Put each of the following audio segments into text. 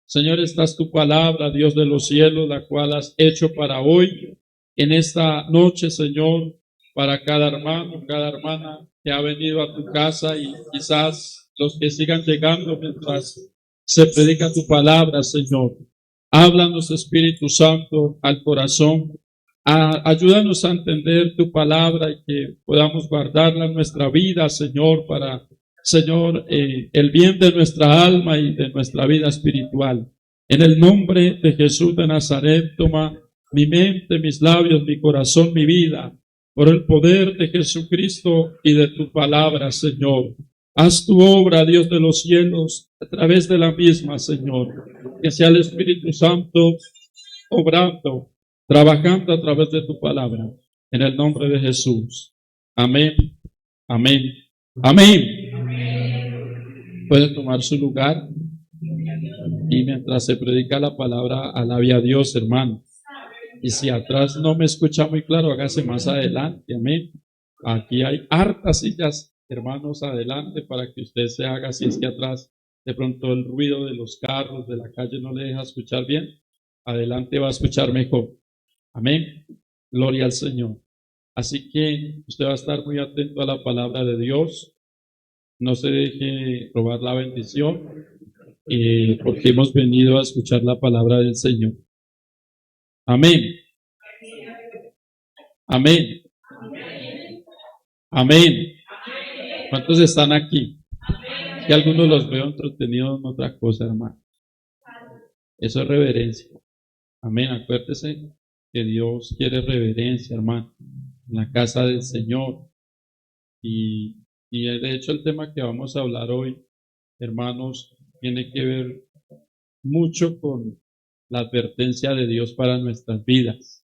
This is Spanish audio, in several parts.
Señor, esta es tu palabra, Dios de los cielos, la cual has hecho para hoy, en esta noche, Señor, para cada hermano, cada hermana que ha venido a tu casa y quizás los que sigan llegando mientras se predica tu palabra, Señor. Háblanos, Espíritu Santo, al corazón. Ayúdanos a entender tu palabra y que podamos guardarla en nuestra vida, Señor, para, Señor, el bien de nuestra alma y de nuestra vida espiritual. En el nombre de Jesús de Nazaret, toma mi mente, mis labios, mi corazón, mi vida, por el poder de Jesucristo y de tu palabra, Señor. Haz tu obra, Dios de los cielos, a través de la misma, Señor. Que sea el Espíritu Santo obrando, trabajando a través de tu palabra. En el nombre de Jesús. Amén. Amén. Amén. Puede tomar su lugar. Y mientras se predica la palabra, alabe a Dios, hermano. Y si atrás no me escucha muy claro, hágase más adelante. Amén. Aquí hay hartas sillas, hermanos, adelante para que usted se haga. Si es que atrás de pronto el ruido de los carros de la calle no le deja escuchar bien, adelante va a escuchar mejor. Amén. Gloria al Señor. Así que usted va a estar muy atento a la palabra de Dios. No se deje robar la bendición, porque hemos venido a escuchar la palabra del Señor. Amén. Amén. Amén. ¿Cuántos están aquí? Que algunos los veo entretenidos en otra cosa, hermano. Eso es reverencia. Amén. Acuérdese que Dios quiere reverencia, hermano, en la casa del Señor. Y de hecho el tema que vamos a hablar hoy, hermanos, tiene que ver mucho con la advertencia de Dios para nuestras vidas.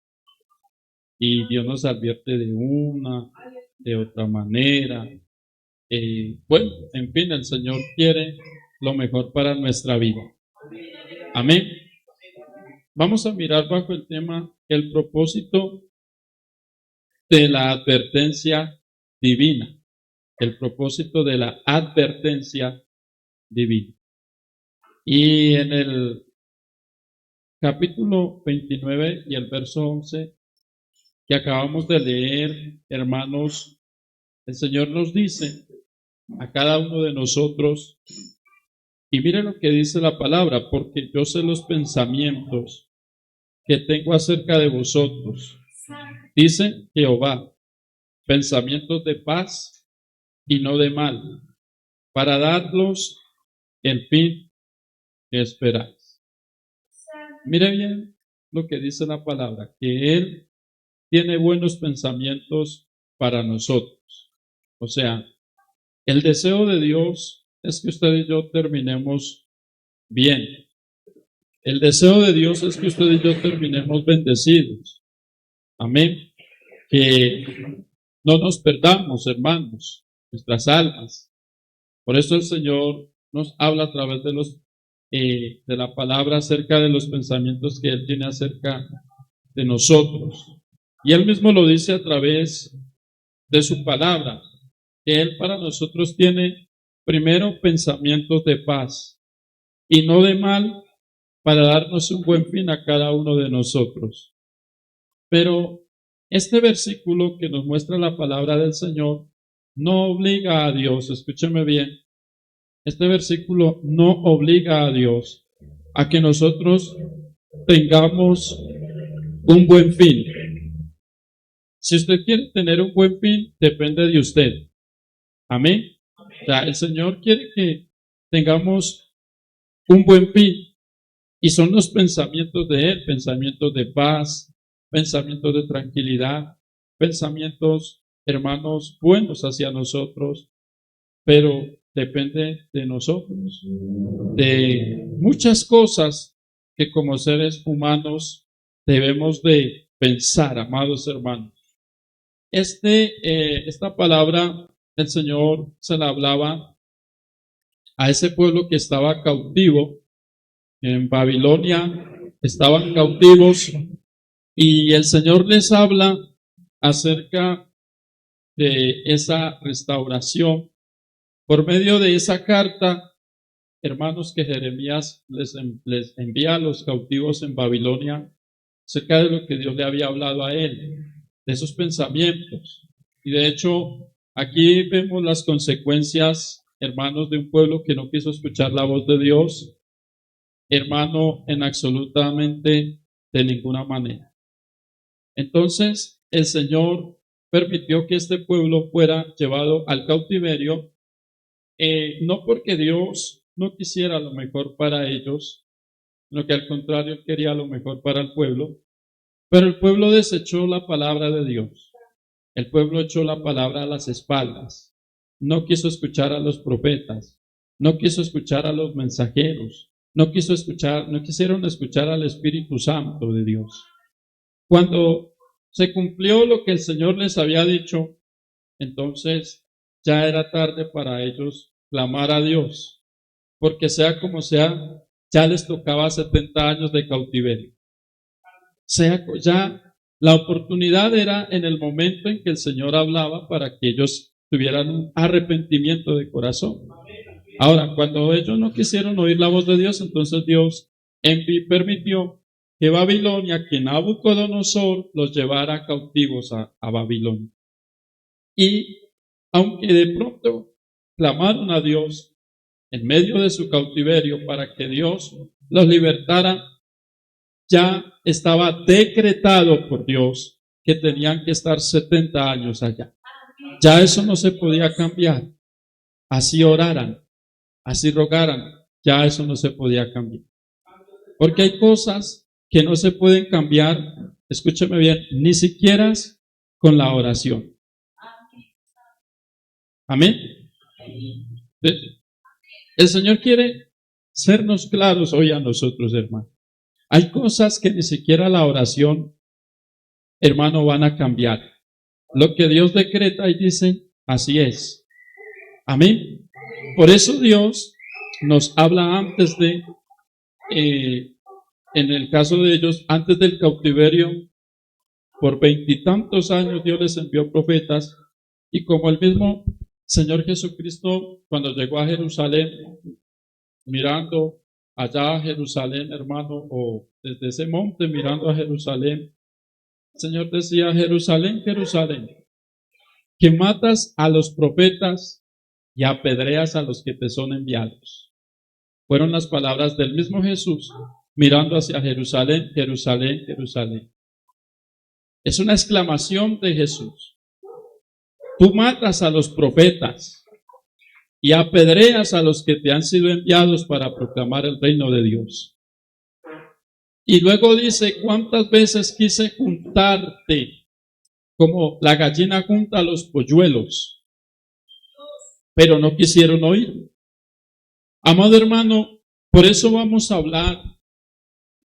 Y Dios nos advierte de una, de otra manera. Bueno, en fin, el Señor quiere lo mejor para nuestra vida. Amén. Vamos a mirar bajo el tema el propósito de la advertencia divina. El propósito de la advertencia divina. Y en el capítulo 29 y el verso 11 que acabamos de leer, hermanos, el Señor nos dice a cada uno de nosotros, y miren lo que dice la palabra, porque yo sé los pensamientos que tengo acerca de vosotros, dice Jehová, pensamientos de paz y no de mal, para darlos el fin que esperáis. Mire bien lo que dice la palabra, que Él tiene buenos pensamientos para nosotros. O sea, el deseo de Dios es que usted y yo terminemos bien. El deseo de Dios es que usted y yo terminemos bendecidos. Amén. Que no nos perdamos, hermanos, nuestras almas. Por eso el Señor nos habla a través de la palabra acerca de los pensamientos que Él tiene acerca de nosotros. Y Él mismo lo dice a través de su palabra, que Él para nosotros tiene primero pensamientos de paz y no de mal, para darnos un buen fin a cada uno de nosotros. Pero este versículo que nos muestra la palabra del Señor no obliga a Dios, escúcheme bien, este versículo no obliga a Dios a que nosotros tengamos un buen fin. Si usted quiere tener un buen fin, depende de usted. Amén. O sea, el Señor quiere que tengamos un buen fin. Y son los pensamientos de Él, pensamientos de paz, pensamientos de tranquilidad, pensamientos, hermanos, buenos hacia nosotros, pero depende de nosotros, de muchas cosas que como seres humanos debemos de pensar, amados hermanos. Esta palabra el Señor se la hablaba a ese pueblo que estaba cautivo en Babilonia, estaban cautivos, y el Señor les habla acerca de esa restauración por medio de esa carta hermanos, que Jeremías les envía a los cautivos en Babilonia acerca de lo que Dios le había hablado a él, de esos pensamientos. Y de hecho, aquí vemos las consecuencias, hermanos, de un pueblo que no quiso escuchar la voz de Dios, hermano, en absolutamente de ninguna manera. Entonces, el Señor permitió que este pueblo fuera llevado al cautiverio, no porque Dios no quisiera lo mejor para ellos, sino que al contrario, Él quería lo mejor para el pueblo, pero el pueblo desechó la palabra de Dios. El pueblo echó la palabra a las espaldas. No quiso escuchar a los profetas. No quiso escuchar a los mensajeros. No quisieron escuchar al Espíritu Santo de Dios. Cuando se cumplió lo que el Señor les había dicho, entonces ya era tarde para ellos clamar a Dios, porque sea como sea, ya les tocaba 70 años de cautiverio. Ya la oportunidad era en el momento en que el Señor hablaba para que ellos tuvieran un arrepentimiento de corazón. Ahora, cuando ellos no quisieron oír la voz de Dios, entonces Dios permitió que Babilonia, que Nabucodonosor los llevara cautivos a Babilonia. Y aunque de pronto clamaron a Dios en medio de su cautiverio para que Dios los libertara, ya estaba decretado por Dios que tenían que estar 70 años allá. Ya eso no se podía cambiar. Así oraran, así rogaran, ya eso no se podía cambiar. Porque hay cosas que no se pueden cambiar, escúcheme bien, ni siquiera con la oración. Amén. El Señor quiere sernos claros hoy a nosotros, hermano. Hay cosas que ni siquiera la oración, hermano, van a cambiar. Lo que Dios decreta y dice, así es. Amén. Por eso Dios nos habla antes de, en el caso de ellos, antes del cautiverio, por 20 y tantos años Dios les envió profetas, y como el mismo Señor Jesucristo, cuando llegó a Jerusalén, mirando allá a Jerusalén, hermano, o desde ese monte mirando a Jerusalén, el Señor decía, Jerusalén, Jerusalén, que matas a los profetas y apedreas a los que te son enviados. Fueron las palabras del mismo Jesús mirando hacia Jerusalén, Jerusalén, Jerusalén. Es una exclamación de Jesús. Tú matas a los profetas y apedreas a los que te han sido enviados para proclamar el reino de Dios. Y luego dice, ¿cuántas veces quise juntarte como la gallina junta a los polluelos? Pero no quisieron oír. Amado hermano, por eso vamos a hablar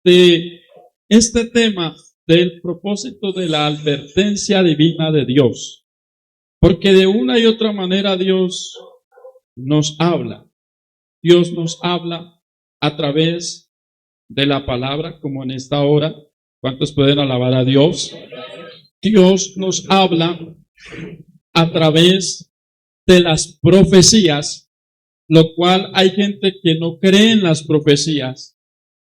de este tema del propósito de la advertencia divina de Dios. Porque de una y otra manera Dios nos habla. Dios nos habla a través de la palabra, como en esta hora. ¿Cuántos pueden alabar a Dios? Dios nos habla a través de las profecías, lo cual hay gente que no cree en las profecías.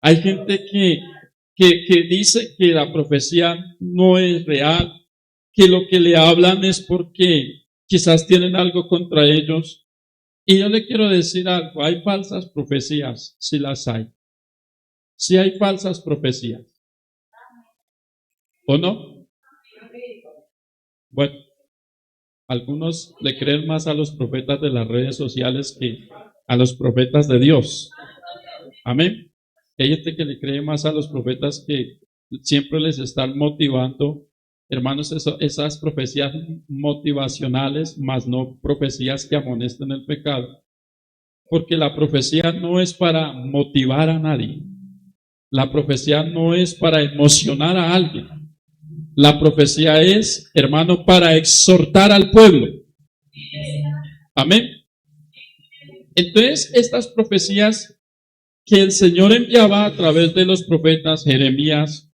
Hay gente que dice que la profecía no es real, que lo que le hablan es porque quizás tienen algo contra ellos. Y yo le quiero decir algo, hay falsas profecías, sí las hay. Sí hay falsas profecías. ¿O no? Bueno, algunos le creen más a los profetas de las redes sociales que a los profetas de Dios. Amén. Hay gente que le cree más a los profetas que siempre les están motivando. Hermanos, esas profecías motivacionales, más no profecías que amonesten el pecado. Porque la profecía no es para motivar a nadie. La profecía no es para emocionar a alguien. La profecía es, hermano, para exhortar al pueblo. Amén. Entonces, estas profecías que el Señor enviaba a través de los profetas, Jeremías,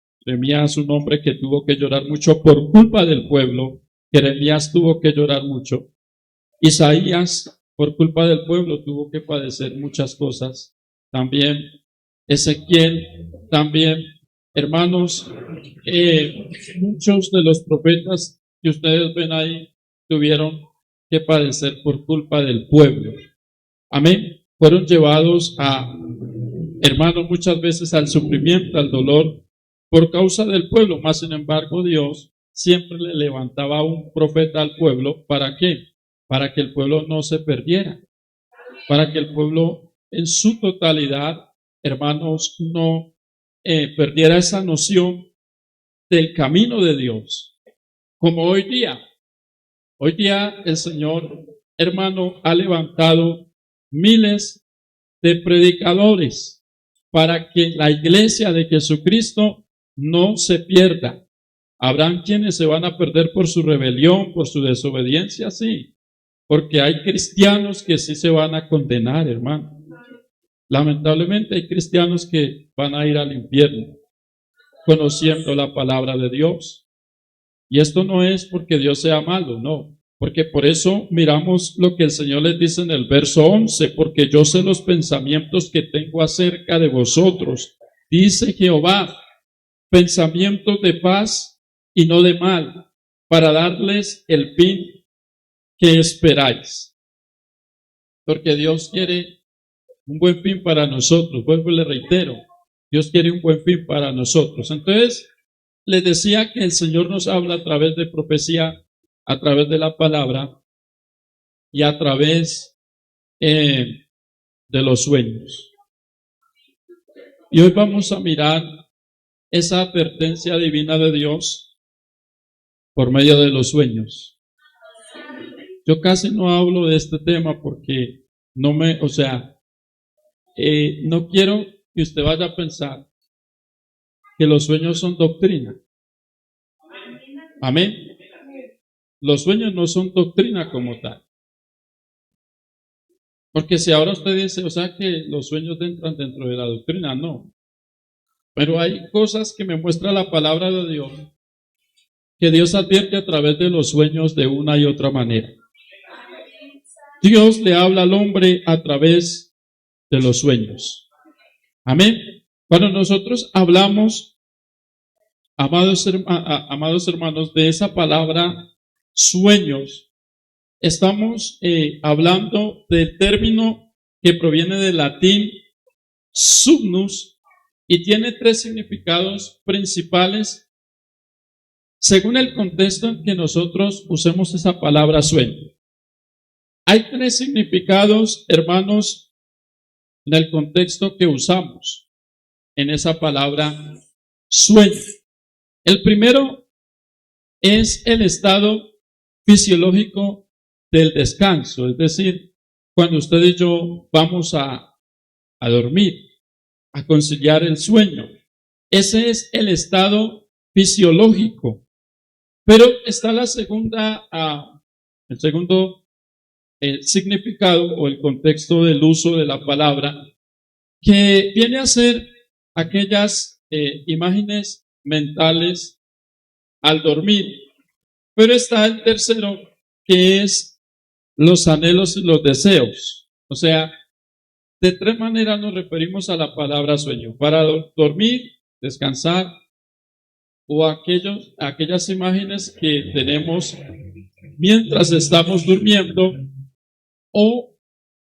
un hombre que tuvo que llorar mucho por culpa del pueblo. Jeremías tuvo que llorar mucho. Isaías por culpa del pueblo tuvo que padecer muchas cosas. También Ezequiel, también, hermanos, muchos de los profetas que ustedes ven ahí tuvieron que padecer por culpa del pueblo. Amén. Fueron llevados a, hermanos, muchas veces al sufrimiento, al dolor, por causa del pueblo. Mas, sin embargo, Dios siempre le levantaba un profeta al pueblo. ¿Para qué? Para que el pueblo no se perdiera. Para que el pueblo en su totalidad, hermanos, no perdiera esa noción del camino de Dios. Como hoy día el Señor, hermano, ha levantado miles de predicadores para que la iglesia de Jesucristo no se pierda. Habrán quienes se van a perder por su rebelión, por su desobediencia, sí, porque hay cristianos que sí se van a condenar, hermano. Lamentablemente hay cristianos que van a ir al infierno conociendo la palabra de Dios. Y esto no es porque Dios sea malo, no. Porque por eso miramos lo que el Señor les dice en el verso 11, porque yo sé los pensamientos que tengo acerca de vosotros, dice Jehová, pensamientos de paz y no de mal, para darles el fin que esperáis. Porque Dios quiere un buen fin para nosotros, vuelvo y le reitero, Dios quiere un buen fin para nosotros. Entonces, les decía que el Señor nos habla a través de profecía, a través de la palabra y a través de los sueños. Y hoy vamos a mirar esa advertencia divina de Dios por medio de los sueños. Yo casi no hablo de este tema porque no quiero que usted vaya a pensar que los sueños son doctrina. Amén. Los sueños no son doctrina como tal. Porque si ahora usted dice, o sea que los sueños entran dentro de la doctrina, no. Pero hay cosas que me muestra la palabra de Dios, que Dios advierte a través de los sueños de una y otra manera. Dios le habla al hombre a través de los sueños. Amén. Cuando nosotros hablamos, amados hermanos, de esa palabra sueños, estamos hablando del término que proviene del latín somnus y tiene tres significados principales según el contexto en que nosotros usemos esa palabra sueño. Hay tres significados, hermanos, en el contexto que usamos en esa palabra sueño. El primero es el estado fisiológico del descanso, es decir, cuando usted y yo vamos a dormir, a conciliar el sueño. Ese es el estado fisiológico. Pero está el segundo significado o el contexto del uso de la palabra, que viene a ser aquellas imágenes mentales al dormir. Pero está el tercero, que es los anhelos y los deseos. O sea, de tres maneras nos referimos a la palabra sueño: para dormir, descansar, o aquellas imágenes que tenemos mientras estamos durmiendo, o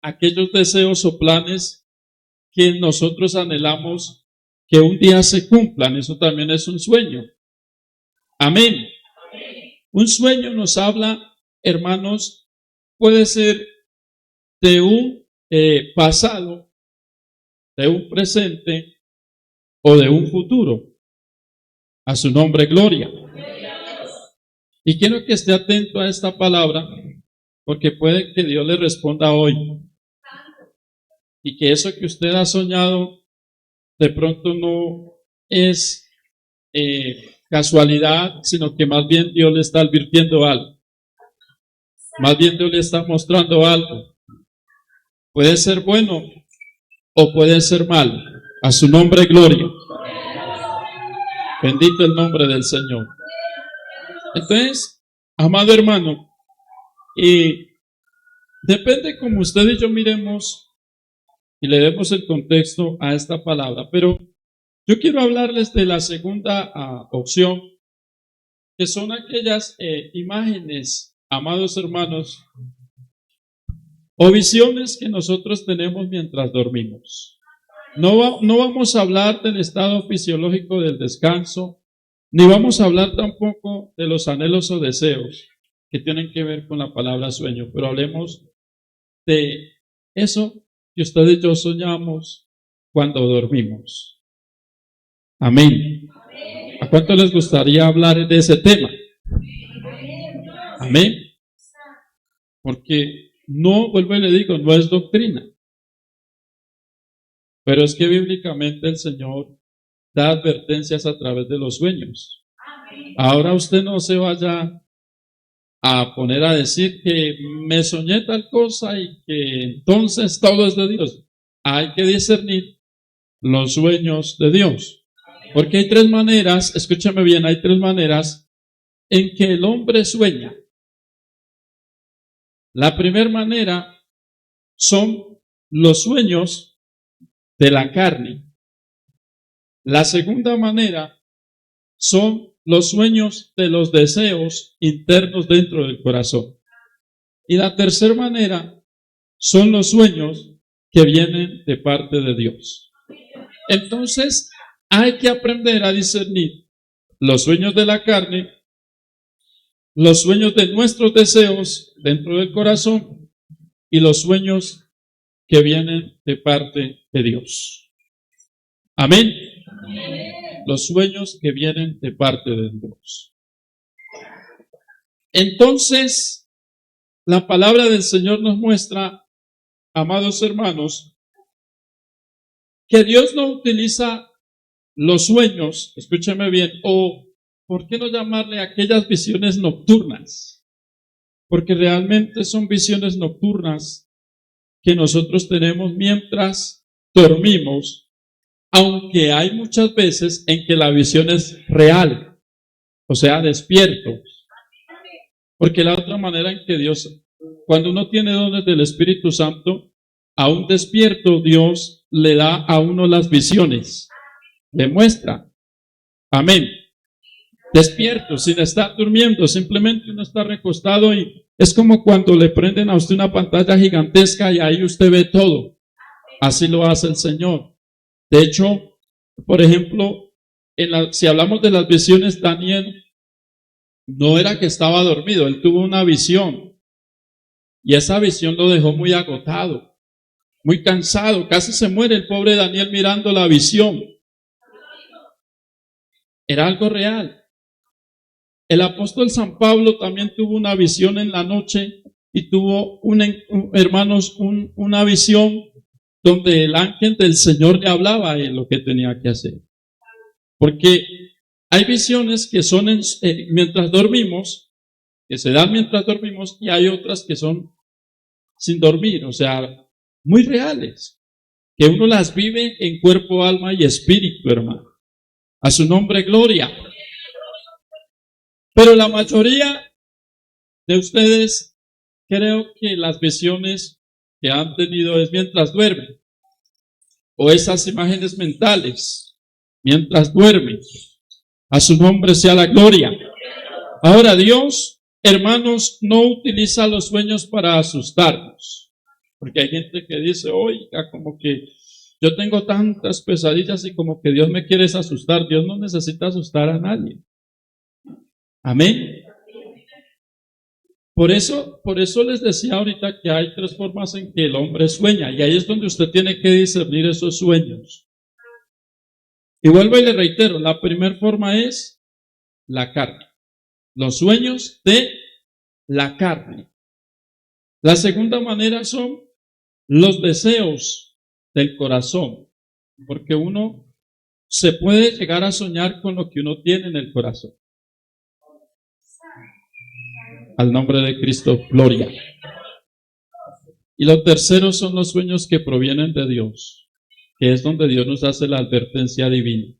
aquellos deseos o planes que nosotros anhelamos que un día se cumplan. Eso también es un sueño. Amén. Un sueño nos habla, hermanos, puede ser de un pasado, de un presente o de un futuro. A su nombre, gloria. Y quiero que esté atento a esta palabra, porque puede que Dios le responda hoy. Y que eso que usted ha soñado de pronto no es casualidad, sino que más bien Dios le está advirtiendo algo. Más bien Dios le está mostrando algo. Puede ser bueno o puede ser malo. A su nombre, gloria. Bendito el nombre del Señor. Entonces, amado hermano, Depende como usted y yo miremos y le demos el contexto a esta palabra, pero yo quiero hablarles de la segunda opción, que son aquellas imágenes, amados hermanos, o visiones que nosotros tenemos mientras dormimos. No vamos a hablar del estado fisiológico del descanso, ni vamos a hablar tampoco de los anhelos o deseos que tienen que ver con la palabra sueño, pero hablemos de eso que usted y yo soñamos cuando dormimos. Amén. ¿A cuánto les gustaría hablar de ese tema? Amén. Porque no, vuelvo y le digo, no es doctrina. Pero es que bíblicamente el Señor da advertencias a través de los sueños. Ahora usted no se vaya a poner a decir que me soñé tal cosa y que entonces todo es de Dios. Hay que discernir los sueños de Dios. Porque hay tres maneras, escúchame bien, hay tres maneras en que el hombre sueña. La primera manera son los sueños de la carne. La segunda manera son los sueños de los deseos internos dentro del corazón. Y la tercera manera son los sueños que vienen de parte de Dios. Entonces, hay que aprender a discernir los sueños de la carne, los sueños de nuestros deseos dentro del corazón y los sueños que vienen de parte de Dios. Amén. Los sueños que vienen de parte de Dios. Entonces, la palabra del Señor nos muestra, amados hermanos, que Dios no utiliza los sueños, escúchame bien, o ¿por qué no llamarle aquellas visiones nocturnas? Porque realmente son visiones nocturnas que nosotros tenemos mientras dormimos, aunque hay muchas veces en que la visión es real, o sea, despierto. Porque la otra manera en que Dios, cuando uno tiene dones del Espíritu Santo, a un despierto Dios le da a uno las visiones, le muestra. Amén. Despierto, sin estar durmiendo, simplemente uno está recostado y es como cuando le prenden a usted una pantalla gigantesca y ahí usted ve todo. Así lo hace el Señor. De hecho, por ejemplo, si hablamos de las visiones, Daniel no era que estaba dormido, él tuvo una visión y esa visión lo dejó muy agotado, muy cansado, casi se muere el pobre Daniel mirando la visión. Era algo real. El apóstol San Pablo también tuvo una visión en la noche y tuvo, una visión donde el ángel del Señor le hablaba de lo que tenía que hacer. Porque hay visiones que son mientras dormimos, que se dan mientras dormimos, y hay otras que son sin dormir, o sea, muy reales, que uno las vive en cuerpo, alma y espíritu, hermano. A su nombre, gloria. Pero la mayoría de ustedes creo que las visiones que han tenido es mientras duermen, o esas imágenes mentales, mientras duermen. A su nombre sea la gloria. Ahora Dios, hermanos, no utiliza los sueños para asustarnos, porque hay gente que dice, oiga, como que yo tengo tantas pesadillas y como que Dios me quiere asustar. Dios no necesita asustar a nadie. Amén. Por eso les decía ahorita que hay tres formas en que el hombre sueña, y ahí es donde usted tiene que discernir esos sueños. Y vuelvo y le reitero, la primera forma es la carne. Los sueños de la carne. La segunda manera son los deseos del corazón, porque uno se puede llegar a soñar con lo que uno tiene en el corazón. Al nombre de Cristo, gloria. Y lo tercero son los sueños que provienen de Dios, que es donde Dios nos hace la advertencia divina.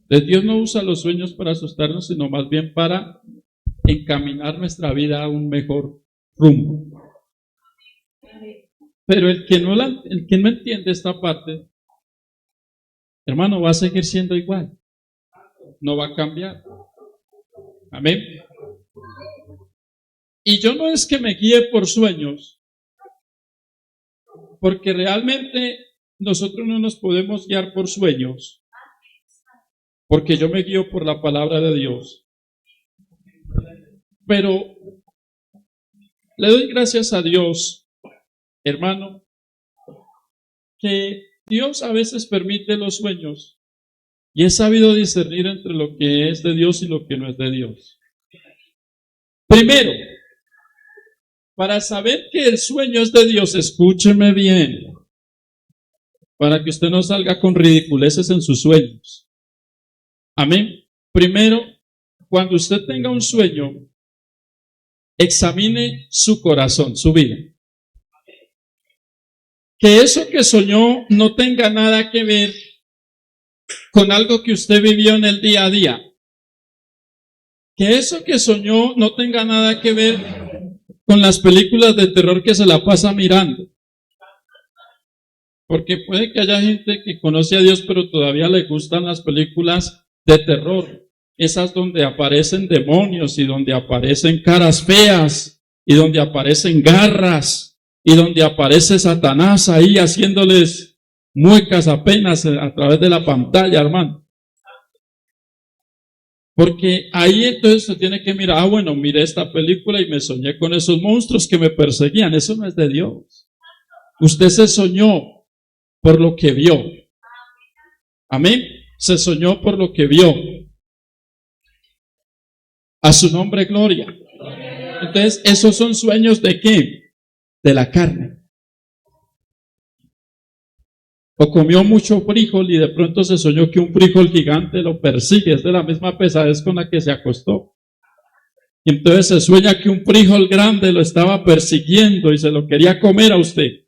Entonces, Dios no usa los sueños para asustarnos, sino más bien para encaminar nuestra vida a un mejor rumbo. Pero el que no entiende esta parte, hermano, va a seguir siendo igual. No va a cambiar. Amén. Y yo no es que me guíe por sueños, porque realmente nosotros no nos podemos guiar por sueños, porque yo me guío por la palabra de Dios. Pero le doy gracias a Dios, hermano, que Dios a veces permite los sueños y he sabido discernir entre lo que es de Dios y lo que no es de Dios. Primero, para saber que el sueño es de Dios, escúcheme bien, para que usted no salga con ridiculeces en sus sueños. Amén. Primero, cuando usted tenga un sueño, examine su corazón, su vida. Que eso que soñó no tenga nada que ver con algo que usted vivió en el día a día. Que eso que soñó no tenga nada que ver con las películas de terror que se la pasa mirando. Porque puede que haya gente que conoce a Dios, pero todavía le gustan las películas de terror. Esas donde aparecen demonios y donde aparecen caras feas y donde aparecen garras y donde aparece Satanás ahí haciéndoles muecas apenas a través de la pantalla, hermano. Porque ahí entonces se tiene que mirar, bueno, miré esta película y me soñé con esos monstruos que me perseguían. Eso no es de Dios. Usted se soñó por lo que vio. Amén. Se soñó por lo que vio. A su nombre, gloria. Entonces, esos son sueños de ¿qué? De la carne. O comió mucho frijol y de pronto se soñó que un frijol gigante lo persigue. Es de la misma pesadez con la que se acostó. Y entonces se sueña que un frijol grande lo estaba persiguiendo y se lo quería comer a usted.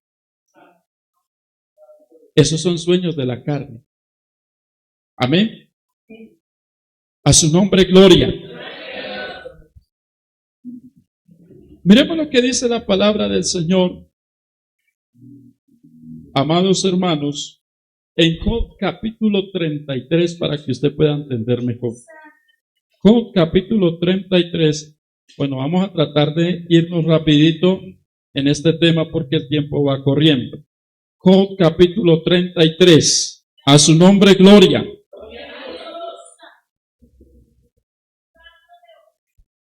Esos son sueños de la carne. Amén. A su nombre, gloria. Miremos lo que dice la palabra del Señor, amados hermanos, en Job capítulo 33, para que usted pueda entender mejor. Job capítulo 33, bueno, vamos a tratar de irnos rapidito en este tema porque el tiempo va corriendo. Job capítulo 33, a su nombre, gloria.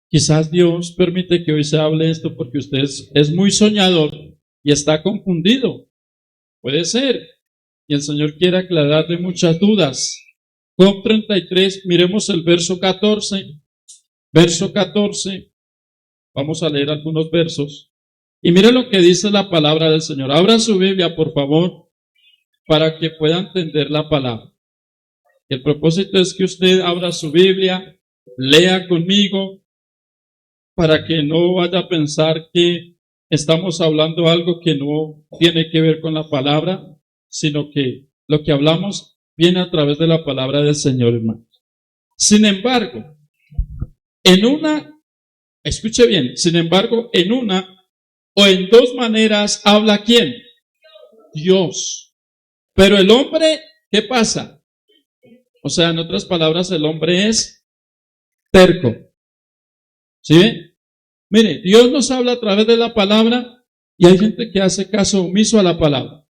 Quizás Dios permite que hoy se hable esto porque usted es muy soñador y está confundido. Puede ser. Y el Señor quiere aclararle muchas dudas. Job 33, miremos el verso 14. Verso 14. Vamos a leer algunos versos. Y mire lo que dice la palabra del Señor. Abra su Biblia, por favor, para que pueda entender la palabra. El propósito es que usted abra su Biblia, lea conmigo, para que no vaya a pensar que estamos hablando algo que no tiene que ver con la palabra, sino que lo que hablamos viene a través de la palabra del Señor, hermano. Sin embargo, escuche bien, sin embargo, en una o en dos maneras habla ¿quién? Dios. Pero el hombre, ¿qué pasa? O sea, en otras palabras, el hombre es terco. ¿Sí ven? Mire, Dios nos habla a través de la palabra y hay gente que hace caso omiso a la palabra.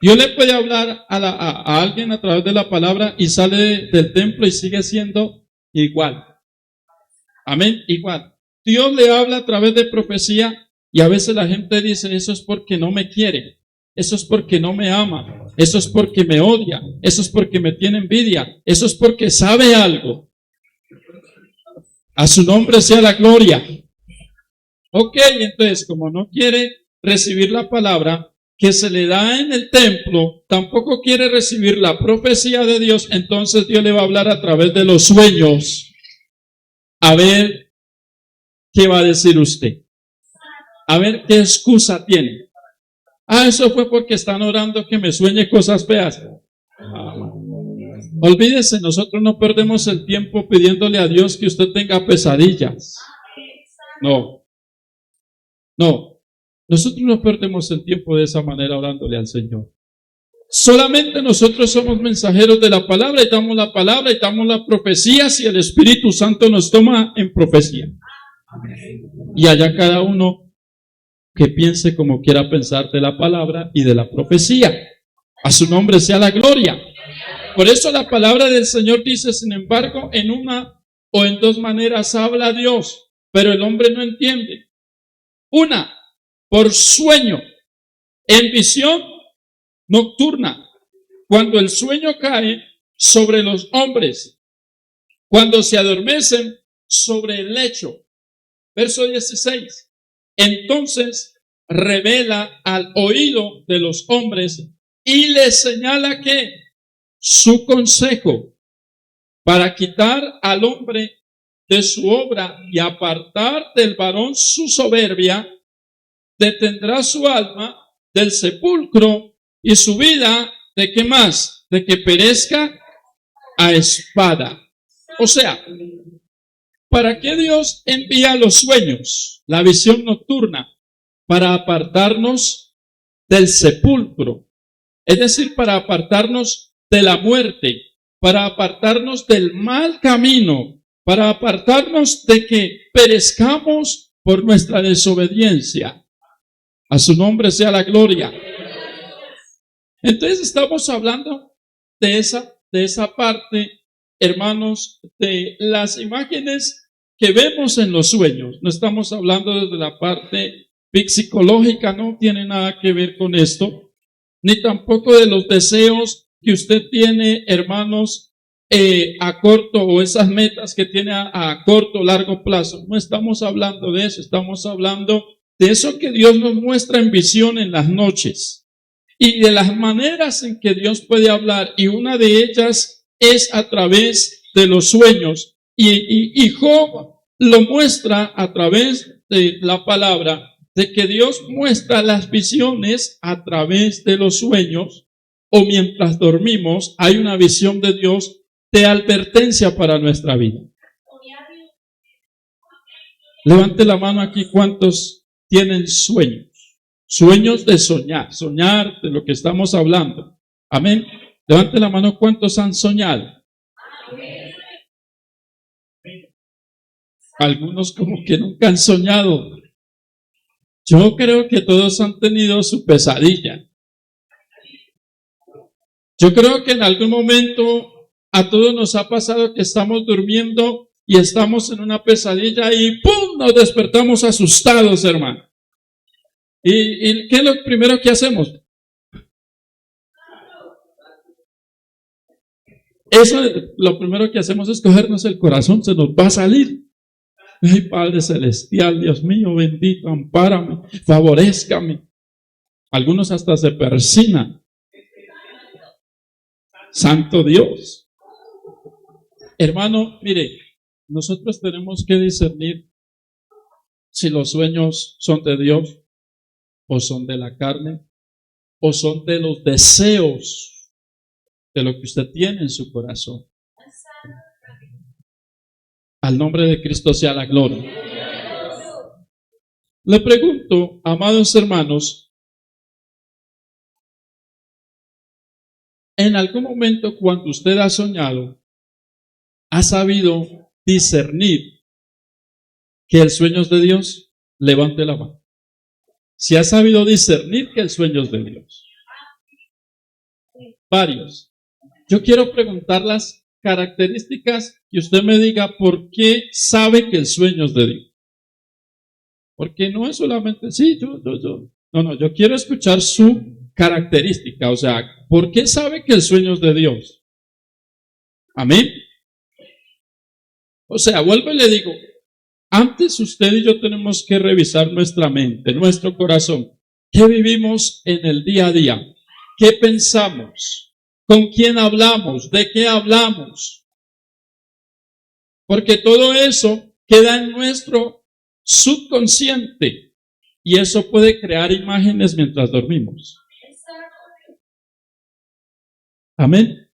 Dios le puede hablar a alguien a través de la palabra y sale del templo y sigue siendo igual. Amén, igual. Dios le habla a través de profecía y a veces la gente dice, eso es porque no me quiere, eso es porque no me ama, eso es porque me odia, eso es porque me tiene envidia, eso es porque sabe algo. A su nombre sea la gloria. Ok, entonces como no quiere recibir la palabra que se le da en el templo, tampoco quiere recibir la profecía de Dios, entonces Dios le va a hablar a través de los sueños. A ver qué va a decir usted. A ver qué excusa tiene. Eso fue porque están orando que me sueñe cosas feas. Olvídese, nosotros no perdemos el tiempo pidiéndole a Dios que usted tenga pesadillas. No. Nosotros no perdemos el tiempo de esa manera orándole al Señor. Solamente nosotros somos mensajeros de la palabra y damos la palabra y damos la profecía si el Espíritu Santo nos toma en profecía. Y allá cada uno que piense como quiera pensar de la palabra y de la profecía. A su nombre sea la gloria. Por eso la palabra del Señor dice, sin embargo, en una o en dos maneras habla Dios, pero el hombre no entiende. Una, por sueño, en visión nocturna, cuando el sueño cae sobre los hombres, cuando se adormecen sobre el lecho. Verso 16. Entonces revela al oído de los hombres y les señala que su consejo para quitar al hombre de su obra y apartar del varón su soberbia, detendrá su alma del sepulcro y su vida, ¿de qué más? De que perezca a espada. O sea, ¿para qué Dios envía los sueños, la visión nocturna? Para apartarnos del sepulcro. Es decir, para apartarnos de la muerte, para apartarnos del mal camino, para apartarnos de que perezcamos por nuestra desobediencia. A su nombre sea la gloria. Entonces estamos hablando de esa parte, hermanos, de las imágenes que vemos en los sueños. No estamos hablando desde la parte psicológica, no tiene nada que ver con esto, ni tampoco de los deseos que usted tiene, hermanos, a corto, o esas metas que tiene a corto o largo plazo. No estamos hablando de eso, estamos hablando de eso que Dios nos muestra en visión en las noches y de las maneras en que Dios puede hablar, y una de ellas es a través de los sueños, y Job lo muestra a través de la palabra, de que Dios muestra las visiones a través de los sueños, o mientras dormimos hay una visión de Dios de advertencia para nuestra vida. Levante la mano aquí, ¿cuántos tienen sueños? Sueños de soñar de lo que estamos hablando. Amén. Levante la mano, ¿cuántos han soñado? Algunos como que nunca han soñado. Yo creo que todos han tenido su pesadilla. Yo creo que en algún momento a todos nos ha pasado que estamos durmiendo y estamos en una pesadilla y ¡pum! Nos despertamos asustados, hermano. ¿Y qué es lo primero que hacemos? Eso, lo primero que hacemos es cogernos el corazón, se nos va a salir. Ay, Padre Celestial, Dios mío, bendito, ampárame, favorézcame. Algunos hasta se persignan. Santo Dios. Hermano, mire, nosotros tenemos que discernir si los sueños son de Dios, o son de la carne, o son de los deseos de lo que usted tiene en su corazón. Al nombre de Cristo sea la gloria. Le pregunto, amados hermanos, en algún momento cuando usted ha soñado, ¿ha sabido discernir que el sueño es de Dios? Levante la mano. Si ha sabido discernir que el sueño es de Dios. Varios. Yo quiero preguntar las características y usted me diga por qué sabe que el sueño es de Dios. Porque no es solamente, sí, yo. No, yo quiero escuchar su característica. O sea, ¿por qué sabe que el sueño es de Dios? Amén. O sea, vuelvo y le digo, antes usted y yo tenemos que revisar nuestra mente, nuestro corazón. ¿Qué vivimos en el día a día? ¿Qué pensamos? ¿Con quién hablamos? ¿De qué hablamos? Porque todo eso queda en nuestro subconsciente y eso puede crear imágenes mientras dormimos. Amén.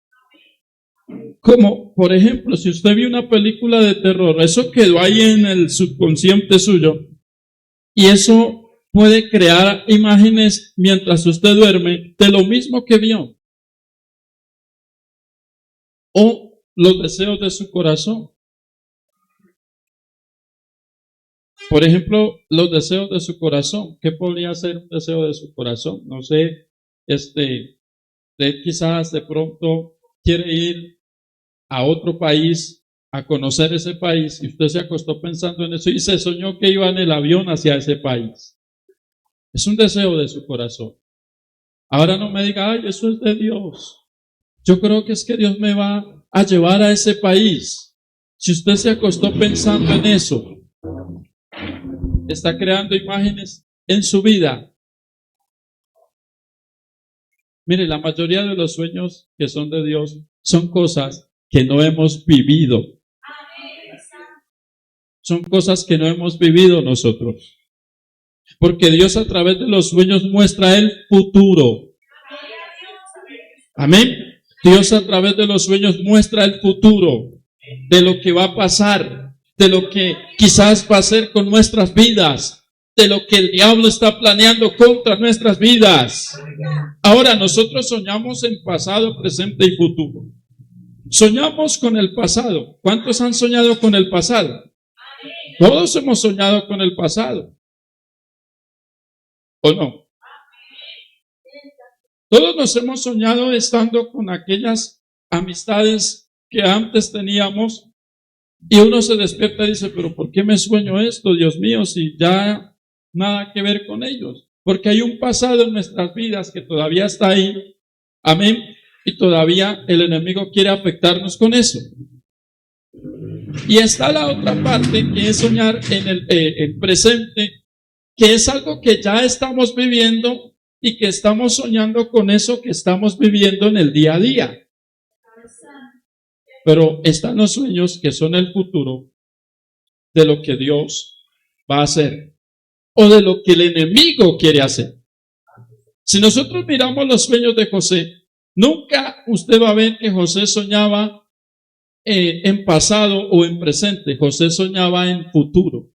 Como, por ejemplo, si usted vio una película de terror, eso quedó ahí en el subconsciente suyo y eso puede crear imágenes mientras usted duerme de lo mismo que vio. O los deseos de su corazón. Por ejemplo, los deseos de su corazón. ¿Qué podría ser un deseo de su corazón? No sé, usted quizás de pronto quiere ir a otro país, a conocer ese país, y usted se acostó pensando en eso y se soñó que iba en el avión hacia ese país. Es un deseo de su corazón. Ahora no me diga, ay, eso es de Dios. Yo creo que es que Dios me va a llevar a ese país. Si usted se acostó pensando en eso, está creando imágenes en su vida. Mire, la mayoría de los sueños que son de Dios son cosas que no hemos vivido. Son cosas que no hemos vivido nosotros. Porque Dios a través de los sueños muestra el futuro. Amén. Dios a través de los sueños muestra el futuro de lo que va a pasar, de lo que quizás va a ser con nuestras vidas, de lo que el diablo está planeando contra nuestras vidas. Ahora nosotros soñamos en pasado, presente y futuro. Soñamos con el pasado. ¿Cuántos han soñado con el pasado? Todos hemos soñado con el pasado. ¿O no? Todos nos hemos soñado estando con aquellas amistades que antes teníamos y uno se despierta y dice, pero ¿por qué me sueño esto, Dios mío, si ya nada que ver con ellos? Porque hay un pasado en nuestras vidas que todavía está ahí. Amén. Y todavía el enemigo quiere afectarnos con eso. Y está la otra parte que es soñar en el presente, que es algo que ya estamos viviendo y que estamos soñando con eso que estamos viviendo en el día a día. Pero están los sueños que son el futuro de lo que Dios va a hacer o de lo que el enemigo quiere hacer. Si nosotros miramos los sueños de José, nunca usted va a ver que José soñaba en pasado o en presente. José soñaba en futuro.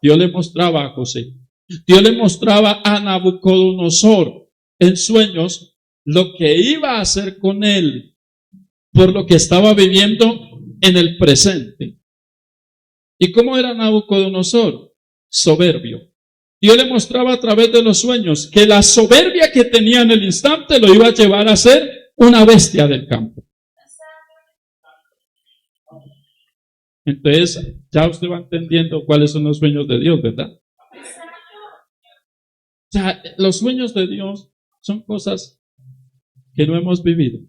Dios le mostraba a José. Dios le mostraba a Nabucodonosor en sueños lo que iba a hacer con él por lo que estaba viviendo en el presente. ¿Y cómo era Nabucodonosor? Soberbio. Dios le mostraba a través de los sueños que la soberbia que tenía en el instante lo iba a llevar a ser una bestia del campo. Entonces, ya usted va entendiendo cuáles son los sueños de Dios, ¿verdad? O sea, los sueños de Dios son cosas que no hemos vivido.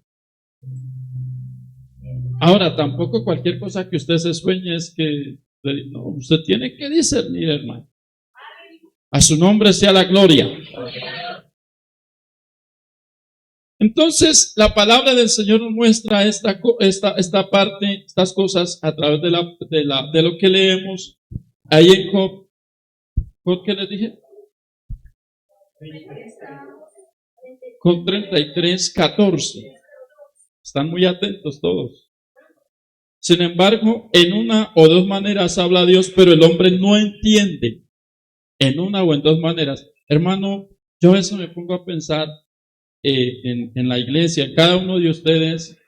Ahora, tampoco cualquier cosa que usted se sueñe es que, no, usted tiene que discernir, hermano. A su nombre sea la gloria. Entonces, la palabra del Señor nos muestra esta parte, estas cosas a través de lo que leemos ahí en Job. ¿Job qué les dije? Job 33:14. Están muy atentos todos. Sin embargo, en una o dos maneras habla Dios, pero el hombre no entiende. En una o en dos maneras. Hermano, yo a veces me pongo a pensar en la iglesia, en cada uno de ustedes,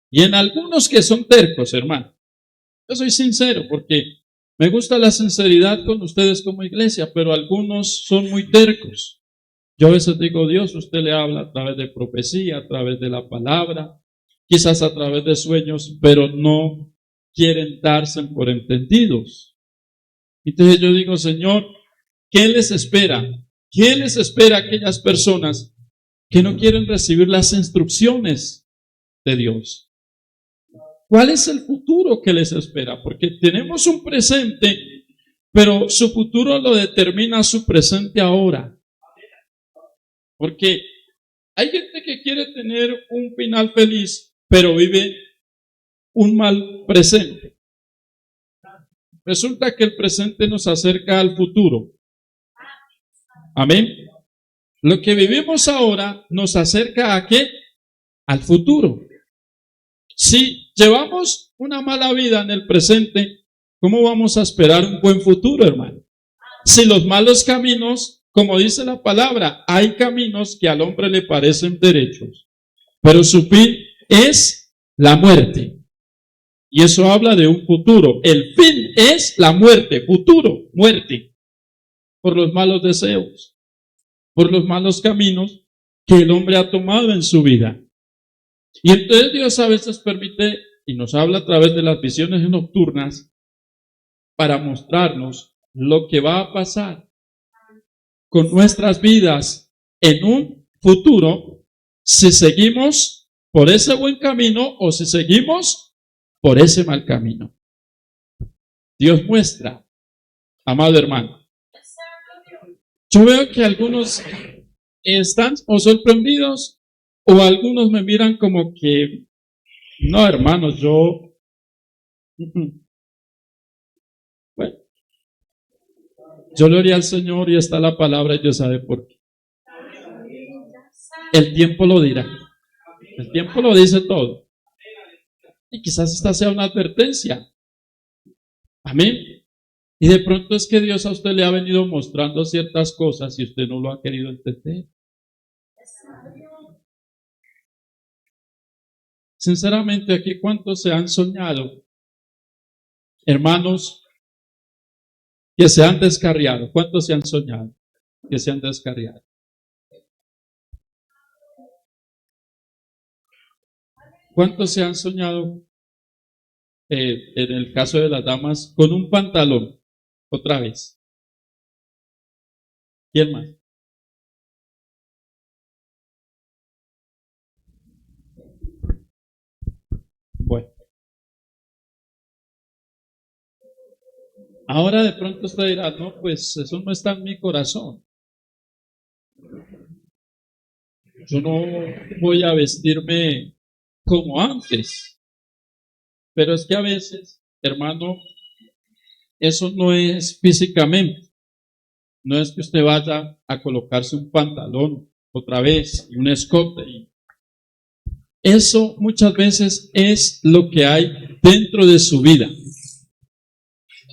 y en algunos que son tercos, hermano. Yo soy sincero porque me gusta la sinceridad con ustedes como iglesia, pero algunos son muy tercos. Yo a veces digo, Dios, usted le habla a través de profecía, a través de la palabra, quizás a través de sueños, pero no quieren darse por entendidos. Entonces yo digo, Señor, ¿qué les espera? ¿Qué les espera a aquellas personas que no quieren recibir las instrucciones de Dios? ¿Cuál es el futuro que les espera? Porque tenemos un presente, pero su futuro lo determina su presente ahora. Porque hay gente que quiere tener un final feliz, pero vive un mal presente. Resulta que el presente nos acerca al futuro. Amén. Lo que vivimos ahora nos acerca ¿a qué? Al futuro. Si llevamos una mala vida en el presente, ¿cómo vamos a esperar un buen futuro, hermano? Si los malos caminos Como dice la palabra, hay caminos que al hombre le parecen derechos, pero su fin es la muerte. Y eso habla de un futuro. El fin es la muerte, futuro, muerte, por los malos deseos, por los malos caminos que el hombre ha tomado en su vida. Y entonces Dios a veces permite y nos habla a través de las visiones nocturnas para mostrarnos lo que va a pasar con nuestras vidas en un futuro si seguimos por ese buen camino o si seguimos por ese mal camino. Dios muestra, amado hermano. Yo veo que algunos están o sorprendidos o algunos me miran como que, no hermanos, bueno, yo le oré al Señor y está la palabra y Dios sabe por qué. El tiempo lo dirá. El tiempo lo dice todo. Y quizás esta sea una advertencia. Amén. Y de pronto es que Dios a usted le ha venido mostrando ciertas cosas y usted no lo ha querido entender. Sinceramente, aquí cuántos se han soñado, hermanos, que se han descarriado. ¿Cuántos se han soñado que se han descarriado? ¿Cuántos se han soñado, en el caso de las damas, con un pantalón? Otra vez. ¿Quién más? Bueno. Ahora de pronto usted dirá, no, pues eso no está en mi corazón. Yo no voy a vestirme como antes. Pero es que a veces, hermano, eso no es físicamente. No es que usted vaya a colocarse un pantalón otra vez y un escote. Eso muchas veces es lo que hay dentro de su vida.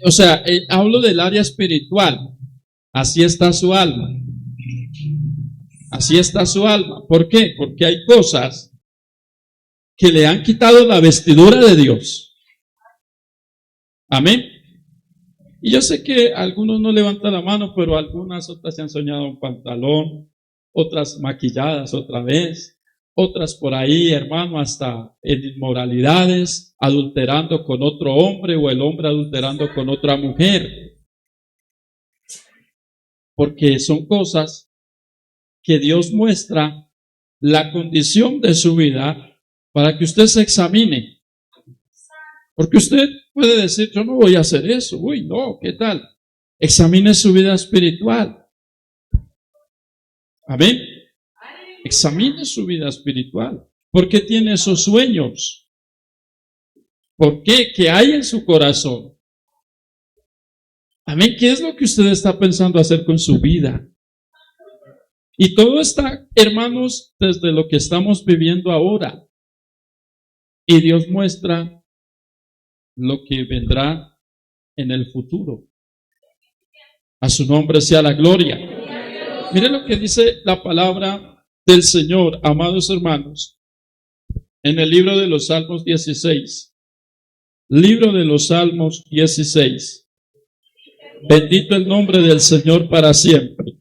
O sea, hablo del área espiritual. Así está su alma. Así está su alma. ¿Por qué? Porque hay cosas que le han quitado la vestidura de Dios. Amén. Y yo sé que algunos no levantan la mano, pero algunas otras se han soñado un pantalón, otras maquilladas otra vez, otras por ahí, hermano, hasta en inmoralidades, adulterando con otro hombre o el hombre adulterando con otra mujer. Porque son cosas que Dios muestra la condición de su vida para que usted se examine. Porque usted puede decir, yo no voy a hacer eso. Uy, no, ¿qué tal? Examine su vida espiritual. Amén. Examine su vida espiritual. ¿Por qué tiene esos sueños? ¿Por qué? ¿Qué hay en su corazón? Amén. ¿Qué es lo que usted está pensando hacer con su vida? Y todo está, hermanos, desde lo que estamos viviendo ahora. Y Dios muestra lo que vendrá en el futuro. A su nombre sea la gloria. Miren lo que dice la palabra del Señor, amados hermanos, en el libro de los Salmos 16. Libro de los Salmos 16. Bendito el nombre del Señor para siempre.